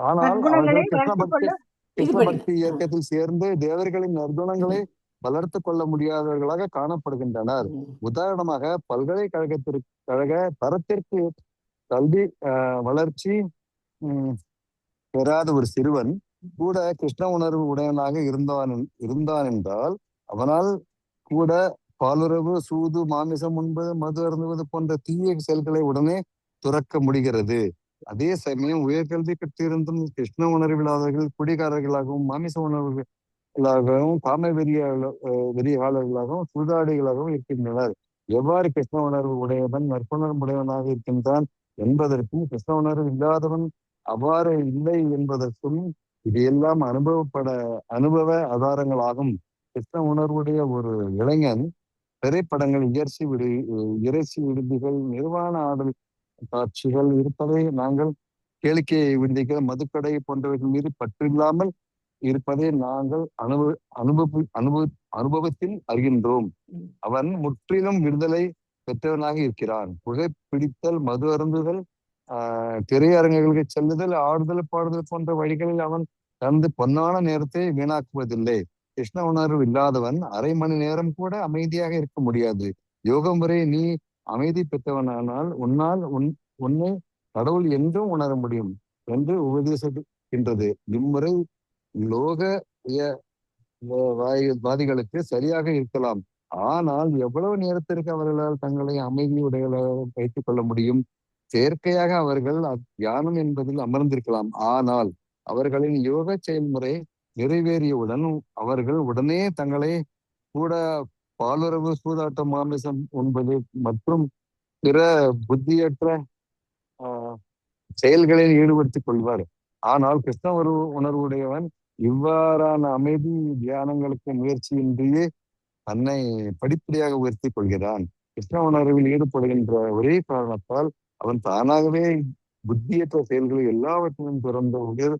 ஆனால் நற்குணங்களை அவர்கள் கிருஷ்ண வளர்த்துக் கொள்ள இது பக்தி படிங்க. இயக்கத்தில் சேர்ந்து தேவர்களின் நற்குணங்களை வளர்த்து கொள்ள முடியாதவர்களாக காணப்படுகின்றனர். ம், உதாரணமாக பல்கலைக்கழக தரத்திற்கு கல்வி வளர்ச்சி பெறாத ஒரு சிறுவன் கூட கிருஷ்ண உணர்வு உடையவனாக இருந்தான் என்றால் அவனால் கூட பாலுறவு, சூது, மாமிசம் உண்பது, மது அருந்துவது போன்ற தீய செயல்களை உடனே துறக்க முடிகிறது. அதே சமயம் உயர்கல்வி பெற்றிருந்தும் கிருஷ்ண உணர்வில்லாதவர்கள் குடிகாரர்களாகவும், மாமிச உணர்வுகளாகவும், காம வெறியாளர்களாகவும், சூதாடிகளாகவும் இருக்கின்றனர். எவ்வாறு கிருஷ்ண உணர்வு உடையவன் நற்புணர்வு உடையவனாக இருக்கின்றான் என்பதற்கும் கிருஷ்ண உணர்வு இல்லாதவன் அவ்வாறு இல்லை என்பதற்கும் இது எல்லாம் அனுபவ ஆதாரங்களாகும். கிருஷ்ண உணர்வுடைய ஒரு இளைஞன் திரைப்படங்கள், இறைச்சி விடுதிகள், நிர்வாண ஆடல் காட்சிகள் இருப்பதை நாங்கள் கேளிக்கை விடுதிகள், மதுக்கடை போன்றவர்கள் மீது பற்றில்லாமல் இருப்பதை நாங்கள் அனுபவத்தில் அறிகின்றோம். அவன் முற்றிலும் விடுதலை பெற்றவனாக இருக்கிறான். புகைப்பிடித்தல், மது அருந்துதல், திரையரங்குகளுக்கு செல்லுதல், ஆடுதல், பாடுதல் போன்ற வழிகளில் அவன் தனது பொன்னான நேரத்தை வீணாக்குவதில்லை. கிருஷ்ண உணர்வு இல்லாதவன் அரை மணி நேரம் கூட அமைதியாக இருக்க முடியாது. யோக முறை நீ அமைதி பெற்றவனானால் உன்னை கடவுள் என்றும் உணர முடியும் என்று உபதேசிக்கின்றது. இம்முறை லோக வாதிகளுக்கு சரியாக இருக்கலாம். ஆனால் எவ்வளவு நேரத்திற்கு அவர்களால் தங்களை அமைதியுடையவர்களாக வைத்துக் கொள்ள முடியும்? செயற்கையாக அவர்கள் தியானம் என்பதில் அமர்ந்திருக்கலாம். ஆனால் அவர்களின் யோக செயல்முறை நிறைவேறியவுடன் அவர்கள் உடனே தங்களை கூட பாலுறவு, சூதாட்டம், மாமிசம் உண்பது மற்றும் பிற புத்தியற்ற செயல்களில் ஈடுபடுத்திக் கொள்வார். ஆனால் கிருஷ்ண உணர்வுடையவன் இவ்வாறான அமைதி தியானங்களுக்கு முயற்சியின்றியே தன்னை படிப்படியாக உயர்த்தி கொள்கிறான். கிருஷ்ண உணர்வில் ஈடுபடுகின்ற ஒரே காரணத்தால் அவன் தானாகவே புத்தியற்ற செயல்களை எல்லாவற்றையும் திறந்த உயர்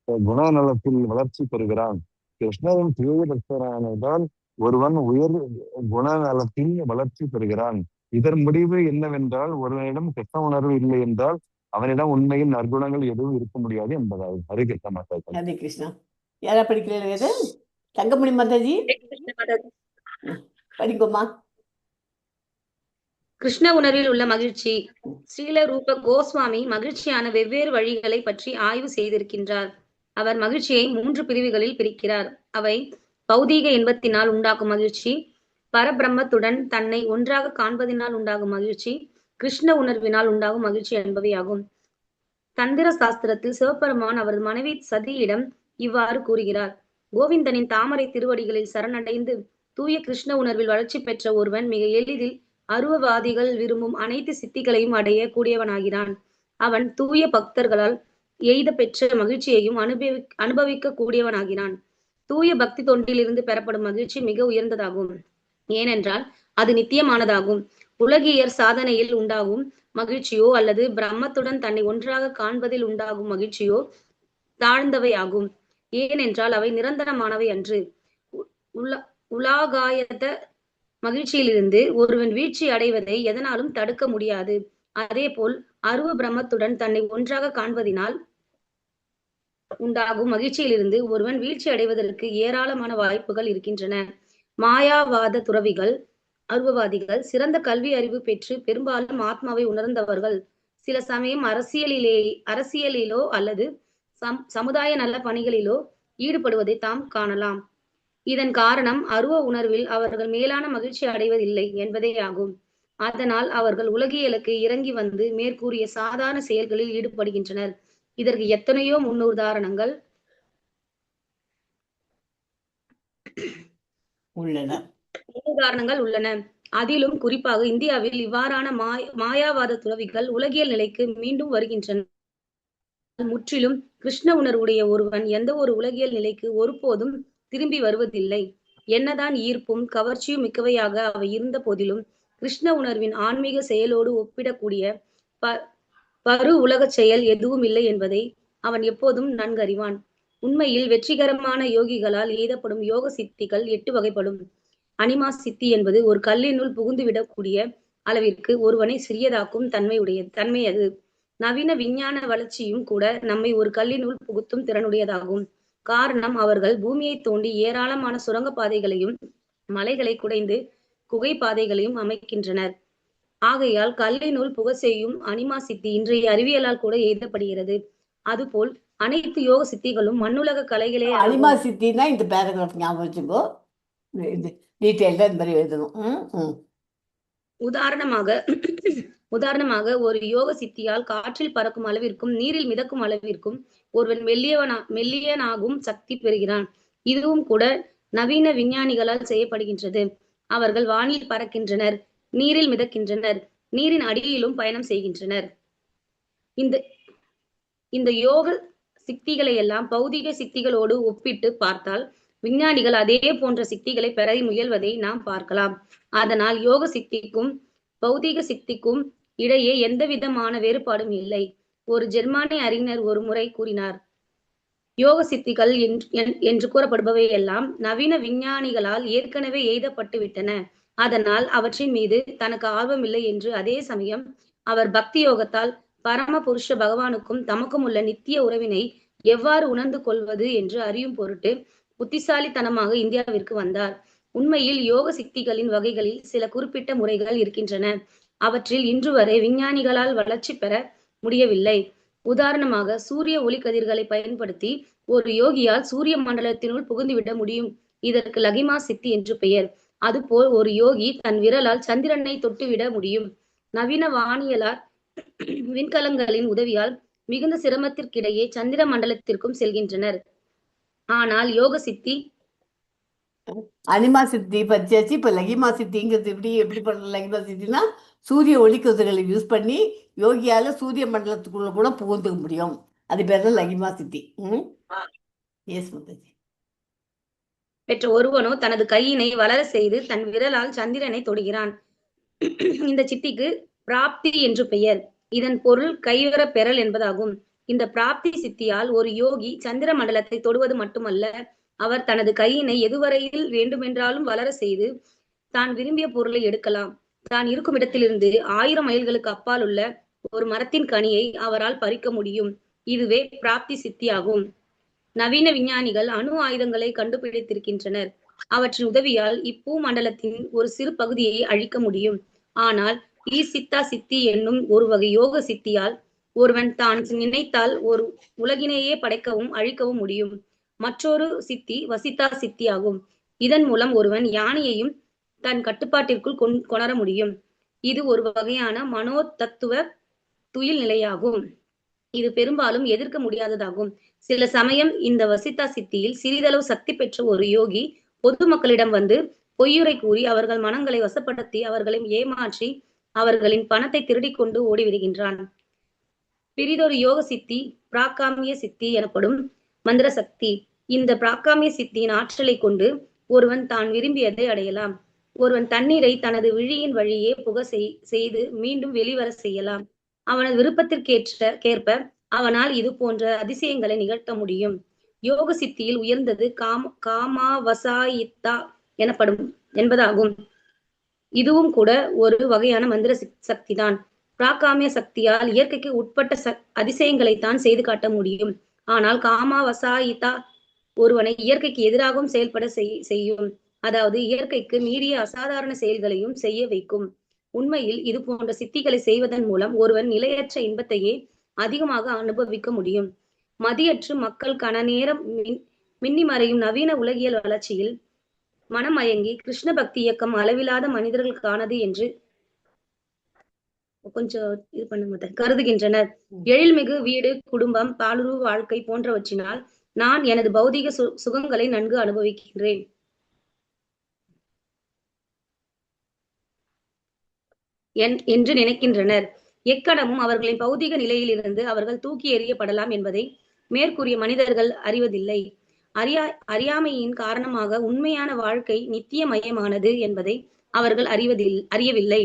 குணநலத்தில் வளர்ச்சி பெறுகிறான். கிருஷ்ணரின் தூய பக்தரானதால் ஒருவன் உயர் குணநலத்தில் வளர்ச்சி பெறுகிறான். இதன் முடிவு என்னவென்றால் ஒருவனிடம் கிருஷ்ண உணர்வு இல்லை என்றால் அவனிடம் உண்மையில் நற்குணங்கள் எதுவும் இருக்க முடியாது என்பதாகும். ஹரே கிருஷ்ண மாதாஜி. ஹரே கிருஷ்ணா. யாரா படிக்கிறீங்க? தங்கமணி மாதாஜி படிக்குமா. கிருஷ்ண உணர்வில் உள்ள மகிழ்ச்சி. ஸ்ரீல ரூப கோஸ்வாமி மகிழ்ச்சியான வெவ்வேறு வழிகளை பற்றி ஆய்வு செய்திருக்கின்றார். அவர் மகிழ்ச்சியை 3 பிரிவுகளில் பிரிக்கிறார். அவை பௌதீக இன்பத்தினால் உண்டாகும் மகிழ்ச்சி, பரபிரம்மத்துடன் தன்னை ஒன்றாக காண்பதினால் உண்டாகும் மகிழ்ச்சி, கிருஷ்ண உணர்வினால் உண்டாகும் மகிழ்ச்சி என்பவையாகும். தந்திர சாஸ்திரத்தில் சிவபெருமான் அவரது மனைவி சதியிடம் இவ்வாறு கூறுகிறார். கோவிந்தனின் தாமரை திருவடிகளில் சரணடைந்து தூய கிருஷ்ண உணர்வில் வளர்ச்சி பெற்ற ஒருவன் மிக எளிதில் அருவவாதிகள் விரும்பும் அனைத்து சித்திகளையும் அடைய கூடியவனாகிறான். அவன் தூய பக்தர்களால் எய்த பெற்ற மகிழ்ச்சியையும் அனுபவிக்க கூடியவனாகிறான். தூய பக்தி தொண்டிலிருந்து பெறப்படும் மகிழ்ச்சி மிக உயர்ந்ததாகும். ஏனென்றால் அது நித்தியமானதாகும். உலகியர் சாதனையில் உண்டாகும் மகிழ்ச்சியோ அல்லது பிரம்மத்துடன் தன்னை ஒன்றாக காண்பதில் உண்டாகும் மகிழ்ச்சியோ தாழ்ந்தவையாகும். ஏனென்றால் அவை நிரந்தரமானவை அன்று. உலாகாயத மகிழ்ச்சியிலிருந்து ஒருவன் வீழ்ச்சி அடைவதை எதனாலும் தடுக்க முடியாது. அதே போல் அருவ பிரம்மத்துடன் தன்னை ஒன்றாக காண்பதினால் உண்டாகும் மகிழ்ச்சியிலிருந்து ஒருவன் வீழ்ச்சி அடைவதற்கு ஏராளமான வாய்ப்புகள் இருக்கின்றன. மாயாவாத துறவிகள் அருவவாதிகள் சிறந்த கல்வி அறிவு பெற்று பெரும்பாலும் ஆத்மாவை உணர்ந்தவர்கள் சில சமயம் அரசியலிலோ அல்லது சமுதாய நல்ல பணிகளிலோ ஈடுபடுவதை தாம் காணலாம். இதன் காரணம் அருவ உணர்வில் அவர்கள் மேலான மகிழ்ச்சி அடைவதில்லை என்பதே ஆகும். அதனால் அவர்கள் உலகியலுக்கு இறங்கி வந்து மேற்கூறிய சாதாரண செயல்களில் ஈடுபடுகின்றனர். இதற்கு எத்தனையோ முன்னுதாரணங்கள் உள்ளன. அதிலும் குறிப்பாக இந்தியாவில் இவ்வாறான மாயாவாத துறவிகள் உலகியல் நிலைக்கு மீண்டும் வருகின்றனர். முற்றிலும் கிருஷ்ண உணர்வுடைய ஒருவன் எந்த ஒரு உலகியல் நிலைக்கு ஒருபோதும் திரும்பி வருவதில்லை. என்னதான் ஈர்ப்பும் கவர்ச்சியும் மிக்கவையாக அவை இருந்த போதிலும் கிருஷ்ண உணர்வின் ஆன்மீக செயலோடு ஒப்பிடக்கூடிய பரு உலக செயல் எதுவும் இல்லை என்பதை அவன் எப்போதும் நன்கறிவான். உண்மையில் வெற்றிகரமான யோகிகளால் எய்தப்படும் யோக சித்திகள் 8 வகைப்படும். அனிமா சித்தி என்பது ஒரு கல்லினுள் புகுந்து விடக்கூடிய அளவிற்கு ஒருவனை சிறியதாக்கும் தன்மை அது. நவீன விஞ்ஞான வளர்ச்சியும் கூட நம்மை ஒரு கல்லினுள் புகுத்தும் திறனுடையதாகும். காரணம், அவர்கள் பூமியை தோண்டி ஏராளமான சுரங்க பாதைகளையும் மலைகளை குடைந்து குகை பாதைகளையும் அமைக்கின்றனர். ஆகையால் கல்லினுள் புக செய்யும் அனிமா சித்தி இன்றைய அறிவியலால் கூட எய்தப்படுகிறது. அதுபோல் அனைத்து யோக சித்திகளும் மண்ணுலக கலைகளே. அனிமா சித்தினா இந்த பேராகிராஃப் ஞாபகம் வச்சுக்கோ, டீட்டெயில்டா இந்த மாதிரி எழுதணும். உதாரணமாக ஒரு யோக சித்தியால் காற்றில் பறக்கும் அளவிற்கும் நீரில் மிதக்கும் அளவிற்கும் ஒருவன் மெல்லியனாகும் சக்தி பெறுகிறான். இதுவும் கூட நவீன விஞ்ஞானிகளால் செய்யப்படுகின்றது. அவர்கள் வானில் பறக்கின்றனர், நீரில் மிதக்கின்றனர், நீரின் அடியிலும் பயணம் செய்கின்றனர். இந்த யோக சித்திகளை எல்லாம் பௌதிக சித்திகளோடு ஒப்பிட்டு பார்த்தால் விஞ்ஞானிகள் அதே போன்ற சித்திகளை பெற முயல்வதை நாம் பார்க்கலாம். அதனால் யோக சித்திக்கும் பௌதிக சித்திக்கும் இடையே எந்த விதமான வேறுபாடும் இல்லை. ஒரு ஜெர்மானிய அறிஞர் ஒரு முறை கூறினார், யோக சித்திகள் என்று கூறப்படுபவை எல்லாம் நவீன விஞ்ஞானிகளால் ஏற்கனவே எய்தப்பட்டு விட்டன. அதனால் அவற்றின் மீது தனக்கு ஆர்வமில்லை என்று. அதே சமயம் அவர் பக்தி யோகத்தால் பரம புருஷ பகவானுக்கும் தமக்கும் உள்ள நித்திய உறவினை எவ்வாறு உணர்ந்து கொள்வது என்று அறியும் பொருட்டு புத்திசாலித்தனமாக இந்தியாவிற்கு வந்தார். உண்மையில் யோக சித்திகளின் வகைகளில் சில குறிப்பிட்ட முறைகள் இருக்கின்றன. அவற்றில் இன்று வரை விஞ்ஞானிகளால் வளர்ச்சி பெற முடியவில்லை. உதாரணமாக, சூரிய ஒளிக்கதிர்களை பயன்படுத்தி ஒரு யோகியால் சூரிய மண்டலத்தினுள் புகுந்துவிட முடியும். இதற்கு லகிமா சித்தி என்று பெயர். அதுபோல் ஒரு யோகி தன் விரலால் சந்திரனை தொட்டுவிட முடியும். நவீன வானியலார் விண்கலங்களின் உதவியால் மிகுந்த சிரமத்திற்கிடையே சந்திர மண்டலத்திற்கும் செல்கின்றனர். ஆனால் யோக சித்தி அனிமா சித்தி பறிச்சாச்சு. இப்ப லகிமா சித்திங்கிறது எப்படி பண்ற? லகிமா சித்தினா சூரிய ஒளிக்கதிர்களை யூஸ் பண்ணி யோகியால சூரிய மண்டலத்துக்குள்ள கூட புகுந்துக்க முடியும். அது பேர் தான் லகிமா சித்தி. பெற்ற ஒருவனோ தனது கையினை வளர செய்து தன் விரலால் சந்திரனை தொடுகிறான். இந்த சித்திக்கு பிராப்தி என்று பெயர். இதன் பொருள் கைவர பெறல் என்பதாகும். இந்த பிராப்தி சித்தியால் ஒரு யோகி சந்திர மண்டலத்தை தொடுவது மட்டுமல்ல, அவர் தனது கையினை எதுவரையில் வேண்டுமென்றாலும் வளர செய்து தான் விரும்பிய பொருளை எடுக்கலாம். தான் இருக்கும் இடத்திலிருந்து 1000 மைல்களுக்கு அப்பால் உள்ள ஒரு மரத்தின் கனியை அவரால் பறிக்க முடியும். இதுவே பிராப்தி சித்தியாகும். நவீன விஞ்ஞானிகள் அணு ஆயுதங்களை கண்டுபிடித்திருக்கின்றனர். அவற்றின் உதவியால் இப்பூ மண்டலத்தின் ஒரு சிறு பகுதியை அழிக்க முடியும். ஆனால் சித்தா சித்தி என்னும் ஒரு வகை யோக சித்தியால் ஒருவன் தான் நினைத்தால் ஒரு உலகினையே படைக்கவும் அழிக்கவும் முடியும். மற்றொரு சித்தி வசித்தா சித்தி ஆகும். இதன் மூலம் ஒருவன் யானையையும் தன் கட்டுப்பாட்டிற்குள் கொணர முடியும். இது ஒரு வகையான மனோ தத்துவ துயில் நிலையாகும். இது பெரும்பாலும் எதிர்க்க முடியாததாகும். சில சமயம் இந்த வசித்தா சித்தியில் சிறிதளவு சக்தி பெற்ற ஒரு யோகி பொதுமக்களிடம் வந்து பொய்யுரை கூறி அவர்கள் மனங்களை வசப்படுத்தி அவர்களை ஏமாற்றி அவர்களின் பணத்தை திருடி கொண்டு ஓடிவிடுகின்றான். பிரிதொரு யோக சித்தி பிராகாமிய சித்தி எனப்படும் மந்திர சக்தி. இந்த பிராகாமிய சித்தியின் ஆற்றலை கொண்டு ஒருவன் தான் விரும்பியதை அடையலாம். ஒருவன் தண்ணீரை தனது விழியின் வழியே புக செய்து மீண்டும் வெளிவர செய்யலாம். அவனது விருப்பத்திற்கேற்ப அவனால் இது போன்ற அதிசயங்களை நிகழ்த்த முடியும். யோக சித்தியில் உயர்ந்தது காமாவசாயித்தா என்பதாகும். இதுவும் கூட ஒரு வகையான மந்திர சக்தி தான். பிராகாமிய சக்தியால் இயற்கைக்கு உட்பட்ட அதிசயங்களைத்தான் செய்து காட்ட முடியும். ஆனால் காமாவசாயித்தா ஒருவனை இயற்கைக்கு எதிராகவும் செயல்பட செய்யும். அதாவது இயற்கைக்கு மீறிய அசாதாரண செயல்களையும் செய்ய வைக்கும். உண்மையில் இது போன்ற சித்திகளை செய்வதன் மூலம் ஒருவன் நிலையற்ற இன்பத்தையே அதிகமாக அனுபவிக்க முடியும். மதியற்று மக்கள் கன நேரம் மின்னி மறையும் நவீன உலகியல் வளர்ச்சியில் மனமயங்கி கிருஷ்ண பக்தி இயக்கம் அளவிலாத மனிதர்களுக்கானது என்று கொஞ்சம் இது பண்ணுங்க கருதுகின்றனர். எழில்மிகு வீடு, குடும்பம், பாலுறவு வாழ்க்கை போன்றவற்றினால் நான் எனது பௌதிக சுகங்களை நன்கு அனுபவிக்கின்றேன் என்று நினைக்கின்றனர். எக்கணமும் அவர்களின் பௌதிக நிலையிலிருந்து அவர்கள் தூக்கி எறியப்படலாம் என்பதை மேற்கூறிய மனிதர்கள் அறிவதில்லை. அறியாமையின் காரணமாக உண்மையான வாழ்க்கை நித்தியமயமானது என்பதை அவர்கள் அறியவில்லை.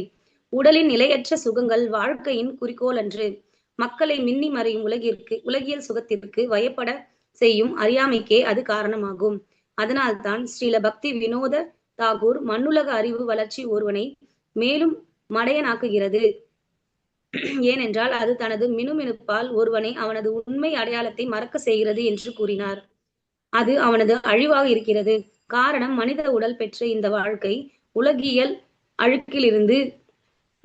உடலின் நிலையற்ற சுகங்கள் வாழ்க்கையின் குறிக்கோள் அன்று. மக்களை மின்னி மறையும் உலகியல் சுகத்திற்கு வயப்பட செய்யும் அறியாமைக்கே அது காரணமாகும். அதனால்தான் ஸ்ரீல பக்தி வினோத தாகூர் மண்ணுலக அறிவு வளர்ச்சி ஒருவனை மேலும் மடையனாக்குகிறது. ஏனென்றால் அது தனது மினுமினுப்பால் ஒருவனை அவனது உண்மை அடையாளத்தை மறக்க செய்கிறது என்று கூறினார். அது அவனது அழிவாக இருக்கிறது. காரணம், மனித உடல் பெற்ற இந்த வாழ்க்கை உலகியல் அழுக்கிலிருந்து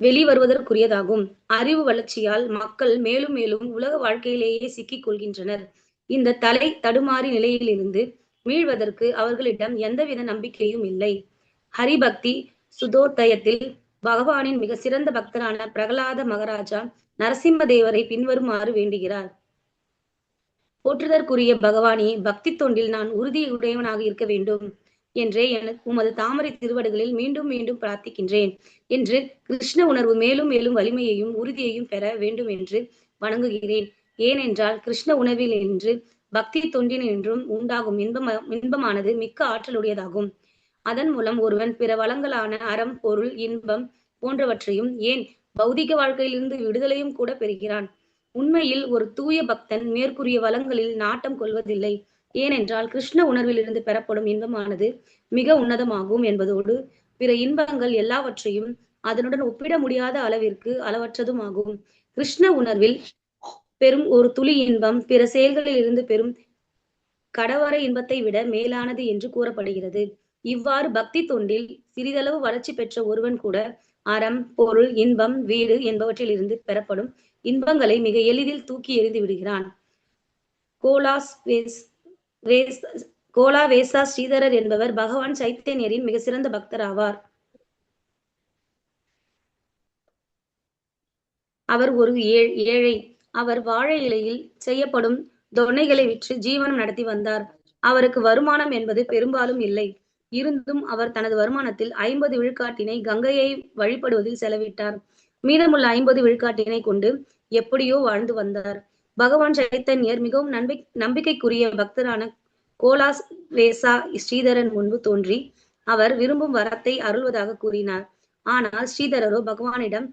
வெளிவருவதற்குரியதாகும். அறிவு வளர்ச்சியால் மக்கள் மேலும் மேலும் உலக வாழ்க்கையிலேயே சிக்கிக் கொள்கின்றனர். இந்த தலை தடுமாறி நிலையிலிருந்து மீழ்வதற்கு அவர்களிடம் எந்தவித நம்பிக்கையும் இல்லை. ஹரிபக்தி சுதோதயத்தில் பகவானின் மிக சிறந்த பக்தரான பிரகலாத மகாராஜா நரசிம்மதேவரை பின்வருமாறு வேண்டுகிறார். போற்றுதற்குரிய பகவானே, பக்தி தொண்டில் நான் உறுதியுடையவனாக இருக்க வேண்டும் என்றே எனக்கு உமது தாமரை திருவடிகளில் மீண்டும் மீண்டும் பிரார்த்திக்கின்றேன் என்று கிருஷ்ண உணர்வு மேலும் மேலும் வலிமையையும் உறுதியையும் பெற வேண்டும் என்று வணங்குகிறேன். ஏனென்றால் கிருஷ்ண உணர்வில் என்று பக்தி தொண்டின் என்றும் உண்டாகும் இன்பமானது மிக்க ஆற்றலுடையதாகும். அதன் மூலம் ஒருவன் பிற வளங்களான அறம், பொருள், இன்பம் போன்றவற்றையும் ஏன் பௌதிக வாழ்க்கையிலிருந்து விடுதலையும் கூட பெறுகிறான். உண்மையில் ஒரு தூய பக்தன் மேற்கூறிய வளங்களில் நாட்டம் கொள்வதில்லை. ஏனென்றால் கிருஷ்ண உணர்விலிருந்து பெறப்படும் இன்பமானது மிக உன்னதமாகும் என்பதோடு பிற இன்பங்கள் எல்லாவற்றையும் அதனுடன் ஒப்பிட முடியாத அளவிற்கு அளவற்றதும் ஆகும். கிருஷ்ண உணர்வில் பெரும் ஒரு துளி இன்பம் பிற செயல்களில் இருந்து பெறும் கடவர இன்பத்தை விட மேலானது என்று கூறப்படுகிறது. இவ்வாறு பக்தி தொண்டில் சிறிதளவு வளர்ச்சி பெற்ற ஒருவன் கூட அறம், பொருள், இன்பம், வீடு என்பவற்றில் இருந்து பெறப்படும் இன்பங்களை மிக எளிதில் தூக்கி எறிந்து விடுகிறான். கோலா வேசா ஸ்ரீதரர் என்பவர் பகவான் சைத்தன்யரின் மிக சிறந்த பக்தர் ஆவார். அவர் ஒரு ஏழை. அவர் வாழை இலையில் செய்யப்படும் தொன்னைகளை விற்று ஜீவனம் நடத்தி வந்தார். அவருக்கு வருமானம் என்பது பெரும்பாலும் இல்லை. இருந்தும் அவர் தனது வருமானத்தில் 50 விழுக்காட்டினை கங்கையை வழிபடுவதில் செலவிட்டார். மீதமுள்ள 50 விழுக்காட்டினை கொண்டு எப்படியோ வாழ்ந்து வந்தார். பகவான் சைத்தன்யர் மிகவும் நம்பிக்கைக்குரிய பக்தரான கோலாஸ் வேசா ஸ்ரீதரன் முன்பு தோன்றி அவர் விரும்பும் வரத்தை அருள்வதாக கூறினார். ஆனால் ஸ்ரீதரரோ பகவானிடம்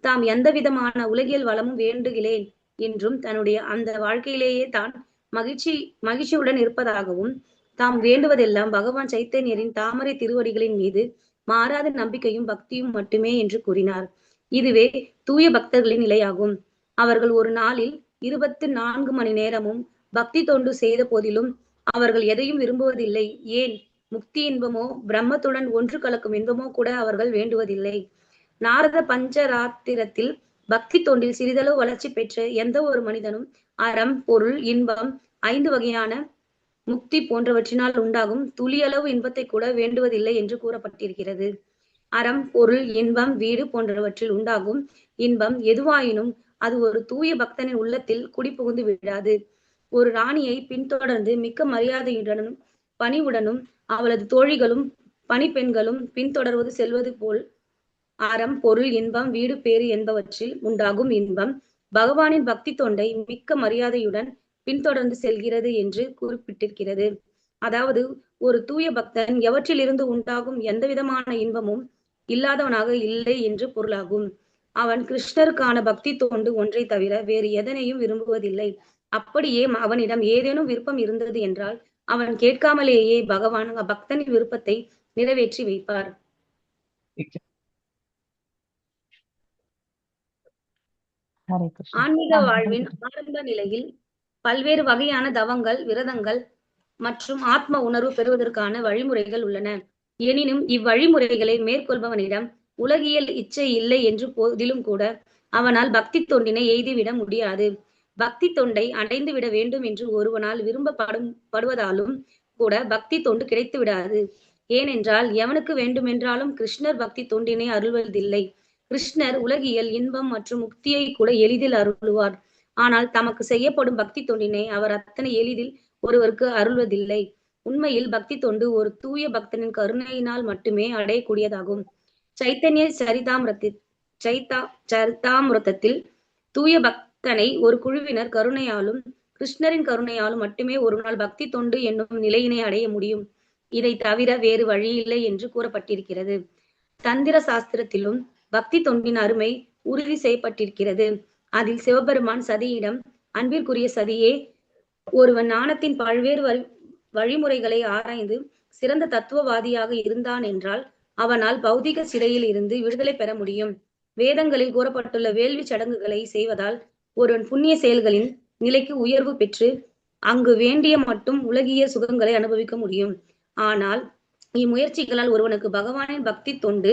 தாம் எந்த விதமான உலகியல் வளமும் வேண்டுகிறேன் என்றும் தன்னுடைய அந்த வாழ்க்கையிலேயே தான் மகிழ்ச்சியுடன் இருப்பதாகவும் தாம் வேண்டுவதெல்லாம் பகவான் சைத்தன்யரின் தாமரை திருவடிகளின் மீது மாறாத நம்பிக்கையும் பக்தியும் மட்டுமே என்று கூறினார். இதுவே தூய பக்தர்களின் நிலையாகும். அவர்கள் ஒரு நாளில் 24 மணி நேரமும் பக்தி தொண்டு செய்த போதிலும் அவர்கள் எதையும் விரும்புவதில்லை. ஏன் முக்தி இன்பமோ பிரம்மத்துடன் ஒன்று கலக்கும் இன்பமோ கூட அவர்கள் வேண்டுவதில்லை. நாரத பஞ்சராத்திரத்தில் பக்தி தொண்டில் சிறிதளவு வளர்ச்சி பெற்ற எந்த ஒரு மனிதனும் அறம், பொருள், இன்பம், 5 வகையான முக்தி போன்றவற்றினால் உண்டாகும் துளியளவு இன்பத்தை கூட வேண்டுவதில்லை என்று கூறப்பட்டிருக்கிறது. அறம், பொருள், இன்பம், வீடு போன்றவற்றில் உண்டாகும் இன்பம் எதுவாயினும் அது ஒரு தூய பக்தனின் உள்ளத்தில் குடிபுகுந்து விடாது. ஒரு ராணியை பின்தொடர்ந்து மிக்க மரியாதையுடனும் பணிவுடனும் அவளது தோழிகளும் பணிப்பெண்களும் பின்தொடர்வது செல்வது போல் அறம், பொருள், இன்பம், வீடு, பேறு என்பவற்றில் உண்டாகும் இன்பம் பகவானின் பக்தி தொண்டை மிக்க மரியாதையுடன் பின்தொடர்ந்து செல்கிறது என்று குறிப்பிட்டிருக்கிறது. அதாவது ஒரு தூய பக்தன் எவற்றிலிருந்து உண்டாகும் எந்த விதமான இன்பமும் இல்லாதவனாக இல்லை என்று பொருளாகும். அவன் கிருஷ்ணருக்கான பக்தி தொண்டு ஒன்றை தவிர வேறு எதனையும் விரும்புவதில்லை. அப்படியே அவனிடம் ஏதேனும் விருப்பம் இருந்தது என்றால் அவன் கேட்காமலேயே பகவான் பக்தனின் விருப்பத்தை நிறைவேற்றி வைப்பார். ஆன்மீக வாழ்வின் ஆரம்ப நிலையில் பல்வேறு வகையான தவங்கள், விரதங்கள் மற்றும் ஆத்ம உணர்வு பெறுவதற்கான வழிமுறைகள் உள்ளன. எனினும் இவ்வழிமுறைகளை மேற்கொள்பவனிடம் உலகியல் இச்சை இல்லை என்று போதிலும் கூட அவனால் பக்தி தொண்டினை எய்துவிட முடியாது. பக்தி தொண்டை அடைந்துவிட வேண்டும் என்று ஒருவனால் விரும்பப்படுவதாலும் கூட பக்தி தொண்டு கிடைத்து விடாது. ஏனென்றால் எவனுக்கு வேண்டுமென்றாலும் கிருஷ்ணர் பக்தி தொண்டினை அருள்வதில்லை. கிருஷ்ணர் உலகியல் இன்பம் மற்றும் முக்தியை கூட எளிதில் அருளுவார். ஆனால் தமக்கு செய்யப்படும் பக்தி தொண்டினை அவர் அத்தனை எளிதில் ஒருவருக்கு அருள்வதில்லை. உண்மையில் பக்தி தொண்டு ஒரு தூய பக்தனின் கருணையினால் மட்டுமே அடையக்கூடியதாகும். சைத்தன்ய சரிதாமிரதத்தில் தூய பக்தனை ஒரு குழுவினர் கருணையாலும் கிருஷ்ணரின் கருணையாலும் மட்டுமே ஒரு நாள் பக்தி தொண்டு என்னும் நிலையினை அடைய முடியும். இதை தவிர வேறு வழியில்லை என்று கூறப்பட்டிருக்கிறது. தந்திர சாஸ்திரத்திலும் பக்தி தொண்டின் அருமை உறுதி செய்யப்பட்டிருக்கிறது. அதில் சிவபெருமான் சதியிடம், அன்பிற்குரிய சதியே, ஒருவன் ஞானத்தின் பல்வேறு வழிமுறைகளை ஆராய்ந்து சிறந்த தத்துவவாதியாக இருந்தான் என்றால் அவனால் பௌதிக சிறையில் இருந்து விடுதலை பெற முடியும். வேதங்களில் கூறப்பட்டுள்ள வேள்வி சடங்குகளை செய்வதால் ஒருவன் புண்ணிய செயல்களின் நிலைக்கு உயர்வு பெற்று அங்கு வேண்டிய மட்டும் உலகிய சுகங்களை அனுபவிக்க முடியும். ஆனால் இம்முயற்சிகளால் ஒருவனுக்கு பகவானின் பக்தி தொண்டு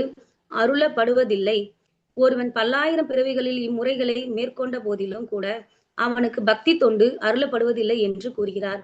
அருளப்படுவதில்லை. ஒருவன் பல்லாயிரம் பிறவிகளில் இம்முறைகளை மேற்கொண்ட போதிலும் கூட அவனுக்கு பக்தி தொண்டு அருளப்படுவதில்லை என்று கூறுகிறார்.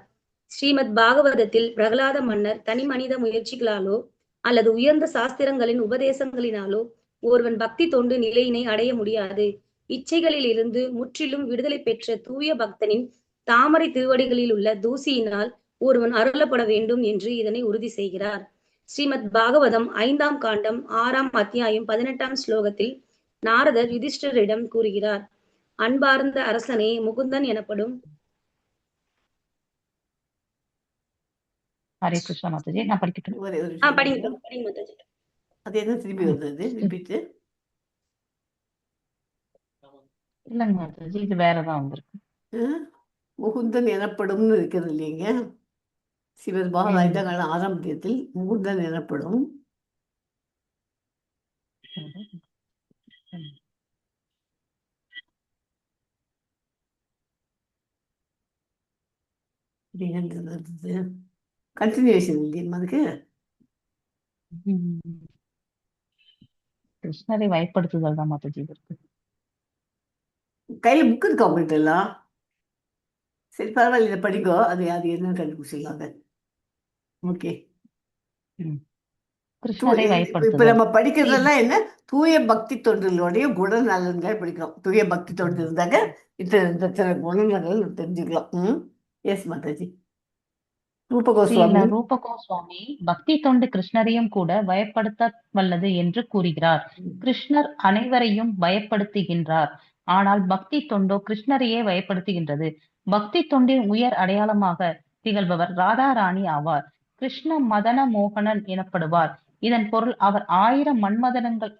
ஸ்ரீமத் பாகவதத்தில் பிரகலாத மன்னர் தனி மனித முயற்சிகளாலோ அல்லது உயர்ந்த சாஸ்திரங்களின் உபதேசங்களினாலோ ஒருவன் பக்தி தொண்டு நிலையினை அடைய முடியாது. இச்சைகளில் இருந்து முற்றிலும் விடுதலை பெற்ற தூய பக்தனின் தாமரை திருவடிகளில் உள்ள தூசியினால் ஒருவன் அருளப்பட வேண்டும் என்று இதனை உறுதி செய்கிறார். ஸ்ரீமத் பாகவதம் 5ஆம் காண்டம் 6ஆம் அத்தியாயம் 18ஆம் ஸ்லோகத்தில் நாரதர் யுதிஷ்டரிடம் கூறுகிறார், அன்பார்ந்த அரசனே, முகுந்தன் எனப்படும். ஹரே கிருஷ்ணா மாதாஜி, நான் படிக்கட்டும். ஒரே ஒரு நிமிஷம் படிங்க இருங்க. படிங்க மாதாஜி. அது என்ன திரும்பி வந்தது ரிப்பீட்டு? இல்லைங்க மாதாஜி, இது வேறதான் வந்திருக்கு. முகுந்தன் எனப்படும்னு இருக்கிறது இல்லைங்க. சிவத் பாகவத 5ஆம் காண்டம் 6ஆம் அத்தியாயத்தில் முகுந்தன் எனப்படும். கண்டினியூஷன் இல்லையா அதுக்கு? கிருஷ்ணரை வயப்படுத்துதல் தான் மாதாஜி இருக்கு. கையில் புக் இருக்கா உங்கள்கிட்ட எல்லாம்? சரி, பரவாயில்ல, இதை படிக்கோ. அது அது என்னன்னு கண்டுபிடிச்சிடலாங்க. ஓகே. கிருஷ்ணரை இப்ப வயப்படுத்துதல். நம்ம படிக்கிறதெல்லாம் என்ன? தூய பக்தி தொண்டுகளுடைய குணநலன்கள் படிக்கிறோம். தூய பக்தி தொண்டு இருந்தாங்க இத்தனை குணநலன் தெரிஞ்சுக்கலாம். எஸ் மாதாஜி. ரூப கோஸ்வாமி ரூப கோஸ்வாமி பக்தி தொண்டு கிருஷ்ணரையும் கூட பயப்படுத்த வல்லது என்று கூறுகிறார். கிருஷ்ணர் அனைவரையும் பயப்படுத்துகின்றார், ஆனால் பக்தி தொண்டோ கிருஷ்ணரையே பயப்படுத்துகின்றது. பக்தி தொண்டின் உயர் அடையாளமாக திகழ்பவர் ராதாராணி ஆவார். கிருஷ்ண மதன மோகனன் எனப்படுவார். இதன் பொருள் அவர் 1000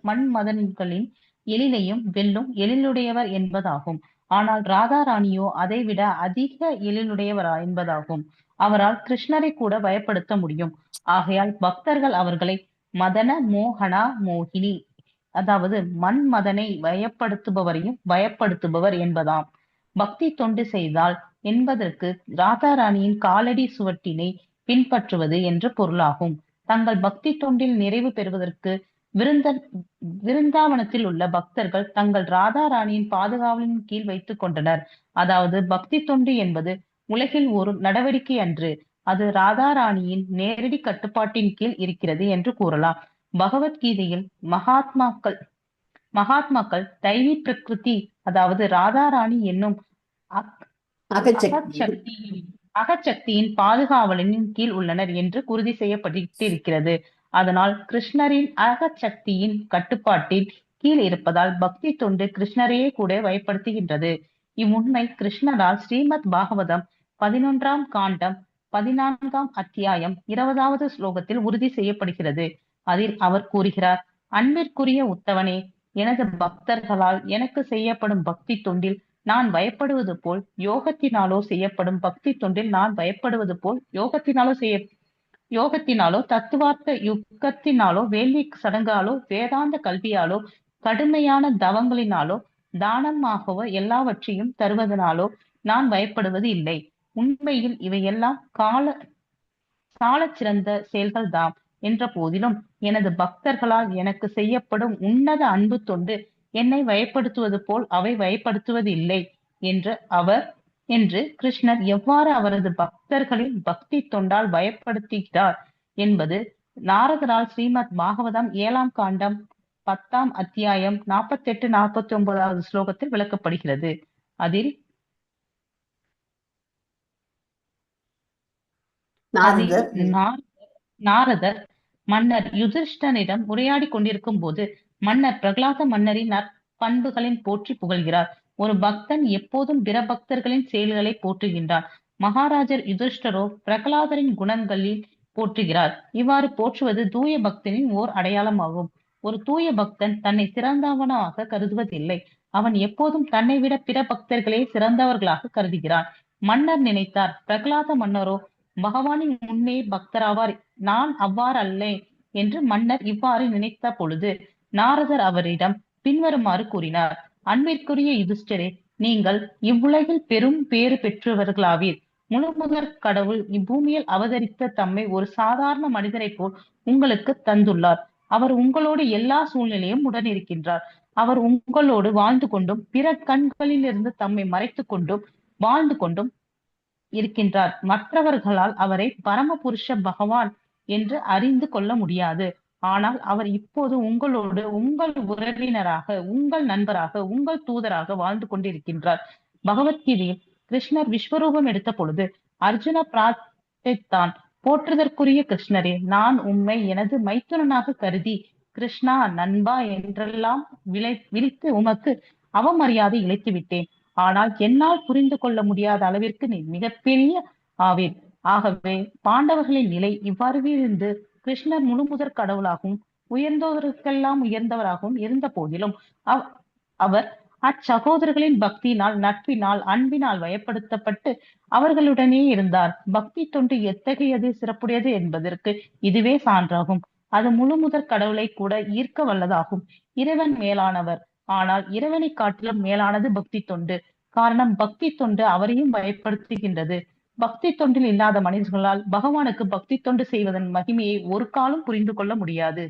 மன்மதன்களின் எழிலையும் வெல்லும் எழிலுடையவர் என்பதாகும். ஆனால் ராதாராணியோ அதைவிட அதிக எழிலுடையவர் என்பதாகும். அவரால் கிருஷ்ணரை கூட பயப்படுத்த முடியும். ஆகையால் பக்தர்கள் அவர்களை மதன மோகனா மோகினி, அதாவது மன்மதனை பயப்படுத்துபவரையும் பயப்படுத்துபவர் என்பதாம். பக்தி தொண்டு செய்தால் என்பதற்கு ராதாராணியின் காலடி சுவட்டினை பின்பற்றுவது என்று பொருளாகும். தங்கள் பக்தி தொண்டில் நிறைவு பெறுவதற்கு விருந்தாவனத்தில் உள்ள பக்தர்கள் தங்கள் ராதாராணியின் பாதுகாவலின் கீழ் வைத்துக் கொண்டனர். அதாவது பக்தி தொண்டு என்பது உலகில் ஒரு நடவடிக்கை அன்று, அது ராதாராணியின் நேரடி கட்டுப்பாட்டின் கீழ் இருக்கிறது என்று கூறலாம். பகவத்கீதையில் மகாத்மாக்கள் தைவி பிரகிருதி, அதாவது ராதாராணி என்னும் அகச்சக்தியின் பாதுகாவலின் கீழ் உள்ளனர் என்று உறுதி செய்யப்பட்டிருக்கிறது. அதனால் கிருஷ்ணரின் அகச்சக்தியின் கட்டுப்பாட்டின் கீழ் இருப்பதால் பக்தி தொண்டு கிருஷ்ணரையே கூட பயப்படுத்துகின்றது. இவ்வுண்மை கிருஷ்ணரால் ஸ்ரீமத் பாகவதம் 11ஆம் காண்டம் 14ஆம் அத்தியாயம் 20வது ஸ்லோகத்தில் உறுதி செய்யப்படுகிறது. அதில் அவர் கூறுகிறார், அன்பிற்குரிய உத்தவனே, எனது பக்தர்களால் எனக்கு செய்யப்படும் பக்தி தொண்டில் நான் பயப்படுவது போல் யோகத்தினாலோ செய்யப்படும் பக்தி தொண்டில் நான் பயப்படுவது போல் யோகத்தினாலோ தத்துவார்த்த யுக்கத்தினாலோ வேள்வி சடங்காலோ வேதாந்த கல்வியாலோ கடுமையான தவங்களினாலோ தானமாகவோ எல்லாவற்றையும் தருவதனாலோ நான் பயப்படுவது இல்லை. உண்மையில் இவையெல்லாம் சாலச் சிறந்த செயல்கள் தாம். என்ற போதிலும் எனது பக்தர்களால் எனக்கு செய்யப்படும் உன்னத அன்பு தொண்டு என்னை வயப்படுத்துவது போல் அவை வயப்படுத்துவதில்லை என்று கிருஷ்ணர் எவ்வாறு அவரது பக்தர்களின் பக்தி தொண்டால் பயப்படுத்துகிறார் என்பது நாரதரால் ஸ்ரீமத் பாகவதம் 7ஆம் காண்டம் 10ஆம் அத்தியாயம் 48-49வது ஸ்லோகத்தில் விளக்கப்படுகிறது. அதில் நாரதர் மன்னர் யுதிஷ்டனிடம் உரையாடி கொண்டிருக்கும் போது மன்னர் பிரகலாத மன்னரின் நற்பண்புகளின் போற்றி புகழ்கிறார். ஒரு பக்தன் எப்போதும் பிற பக்தர்களின் செயல்களை போற்றுகின்றான். மகாராஜர் யுதிஷ்டரோ பிரகலாதரின் குணங்களில் போற்றுகிறார். இவ்வாறு போற்றுவது தூய பக்தனின் ஓர் அடையாளமாகும். ஒரு தூய பக்தன் தன்னை சிறந்தவனாக கருதுவதில்லை. அவன் எப்போதும் தன்னை விட பிற பக்தர்களே சிறந்தவர்களாக கருதுகிறான். மன்னர் நினைத்தார், பிரகலாத மன்னரோ பகவானின் முன்னே பக்தராவார், நான் அவ்வாறு அல்லேன் என்று மன்னர் இவ்வாறு நினைத்த பொழுது நாரதர் அவரிடம் பின்வருமாறு கூறினார். அன்பிற்குரிய யுதிஷ்டரே, நீங்கள் இவ்வுலகில் பெரும் பேறு பெற்றவர்களாவீர். முழுமுதற் கடவுள் இப்பூமியில் அவதரித்த தம்மை ஒரு சாதாரண மனிதரை போல் உங்களுக்கு தந்துள்ளார். அவர் உங்களோடு எல்லா சூழ்நிலையும் உடனிருக்கின்றார். அவர் உங்களோடு வாழ்ந்து கொண்டும் பிற கண்களில் இருந்து தம்மை மறைத்துக் கொண்டும் வாழ்ந்து கொண்டும் இருக்கின்றார். மற்றவர்களால் அவரை பரமபுருஷ பகவான் என்று அறிந்து கொள்ள முடியாது. ஆனால் அவர் இப்போது உங்களோடு உங்கள் உறவினராக, உங்கள் நண்பராக, உங்கள் தூதராக வாழ்ந்து கொண்டிருக்கின்றார். பகவத்கீதையில் கிருஷ்ணர் விஸ்வரூபம் எடுத்த பொழுது அர்ஜுன பிரார்த்தித்தான், போற்றுதற்குரிய கிருஷ்ணரே, நான் உம்மை எனது மைத்துனனாக கருதி கிருஷ்ணா, நண்பா என்றெல்லாம் விழித்து உமக்கு அவமரியாதை இழைத்து விட்டேன். ஆனால் என்னால் புரிந்து கொள்ள முடியாத அளவிற்கு நீ மிகப்பெரிய ஆவீர். ஆகவே பாண்டவர்களின் நிலை இவ்வாறு இருந்து கிருஷ்ணர் முழுமுதற் கடவுளாகவும் உயர்ந்தோருக்கெல்லாம் உயர்ந்தவராகவும் இருந்த போதிலும் அவர் அச்சகோதரர்களின் பக்தியினால், நட்பினால், அன்பினால் வயப்படுத்தப்பட்டு அவர்களுடனே இருந்தார். பக்தி தொண்டு எத்தகையது சிறப்புடையது என்பதற்கு இதுவே சான்றாகும். அது முழுமுதற் கடவுளை கூட ஈர்க்க வல்லதாகும். இறைவன் மேலானவர். ஆனால் இறைவனை காட்டிலும் மேலானது பக்தி தொண்டு. காரணம், பக்தி தொண்டு அவரையும் பயப்படுத்துகின்றது. பக்தி தொண்டில் இல்லாத மனிதர்களால் பகவானுக்கு பக்தி தொண்டு செய்வதன் மகிமையை ஒரு காலம் புரிந்து கொள்ள முடியாது.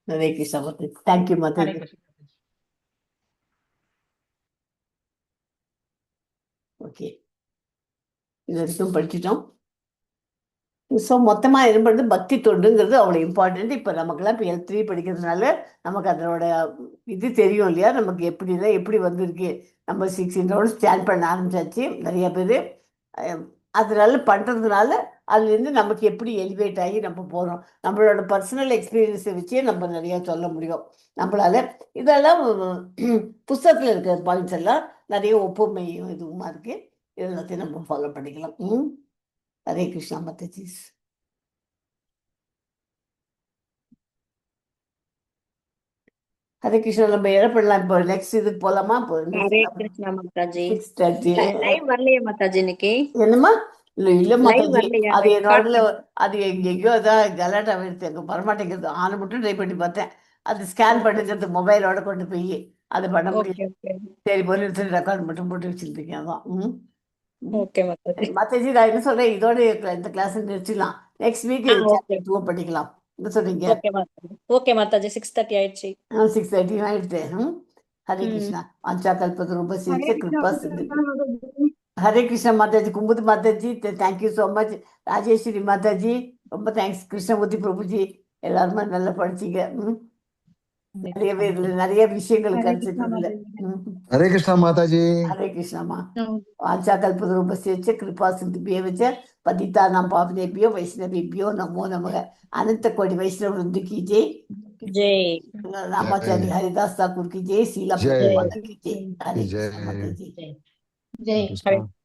ஹரே கிருஷ்ணா மாதாஜி. தேங்க்யூ ஹரே மாதாஜி. கிருஷ்ணா. ஓகே, இது வரைக்கும் படிச்சுட்டோம். ஸோ மொத்தமாக என்ன பண்ணுறது, பக்தி தொண்டுங்கிறது அவ்வளோ இம்பார்ட்டன்ட். இப்போ நமக்குலாம் இப்போ L3 படிக்கிறதுனால நமக்கு அதனோட இது தெரியும் இல்லையா, நமக்கு எப்படி வந்திருக்கு. நம்ம 16 ரவுண்ட் ஸ்டாண்ட் பண்ண ஆரம்பிச்சாச்சு நிறைய பேர். அதனால பண்ணுறதுனால அதுலேருந்து நமக்கு எப்படி எலிவேட் ஆகி நம்ம போகிறோம், நம்மளோட பர்சனல் எக்ஸ்பீரியன்ஸை வச்சே நம்ம நிறையா சொல்ல முடியும் நம்மளால். இதெல்லாம் புஸ்தகத்தில் இருக்கிற பாயிண்ட்ஸ் எல்லாம் நிறைய ஒப்புமையும் இதுவுமா இருக்குது. இதெல்லாத்தையும் நம்ம ஃபாலோ பண்ணிக்கலாம். ஹரே கிருஷ்ணா மாதாஜி. ஹரே கிருஷ்ணா. நம்ம என்ன பண்ணலாம் இப்போ, நெக்ஸ்ட் இதுக்கு போகலாமா? இப்போ ஹரே கிருஷ்ணா மாதாஜி. 6:30. லைவ் வரலையா மாதாஜி இன்னைக்கு? என்னம்மா? இல்லை லைவ் மாதாஜி, வரலையா? அது என்னோட ரெக்கார்ட் அது எங்கெங்கயோ அதான் கலாட்டா எடுத்து எங்கே வரமாட்டேங்கிறது. ஆனை மட்டும் ட்ரை பண்ணி பார்த்தேன், அது ஸ்கேன் பண்ணுங்கிறது மொபைலோட கொண்டு போய் அது பண்ண முடியும். ஓகே ஓகே சரி, ஒரு நிமிஷம் ரெக்கார்ட் மட்டும் போட்டு வச்சுருக்கீங்க. அதான். ஓகே மாதாஜி. மாதாஜி, நான் என்ன சொல்கிறேன், இதோட இந்த கிளாஸ் நிறுத்திடலாம். நெக்ஸ்ட் வீக் ஓகே சாப்டர் 2 படிக்கலாம். என்ன சொல்கிறீங்க? ஓகே மாதாஜி. ஓகே மாதாஜி. 6:30 ஆயிடுச்சு. 6:30 ஆயிடுது. ஹரே கிருஷ்ணா. வாஞ்சா கல்பத்ருபஸ்ய ஹரே கிருஷ்ணா கிருபா சிந்து. Hare Krishna Mataji. Kumud Mataji, thank you so much. Rajeswari Mataji, ரொம்ப தேங்க்ஸ். கிருஷ்ணமூர்த்தி பிரபுஜி, எல்லாருமே நல்லா படிச்சிங்க. நிறையவே இதில் நிறைய விஷயங்கள் ஹரே கிடைச்சிட்டு கிருஷ்ணா இல்லை. மாதாஜி. ஹரே கிருஷ்ணா மாதாஜி. ஹரே கிருஷ்ணாமா. வாஞ்சா கல்பத்ருபஸ்ய கிருபா சிந்துபிய வச்ச பதிதானாம் பாவனேபியோ வைஷ்ணவேபியோ நமோ நமக. அனந்த கோடி வைஷ்ணவ वृंद की जय. ஜெய். रामाचार्य हरिदास ठाकुर की जय. शीला जय प्रभुपाद की जय. हरे जय कृष्णा माता जी. ஜெய். कृष्णा।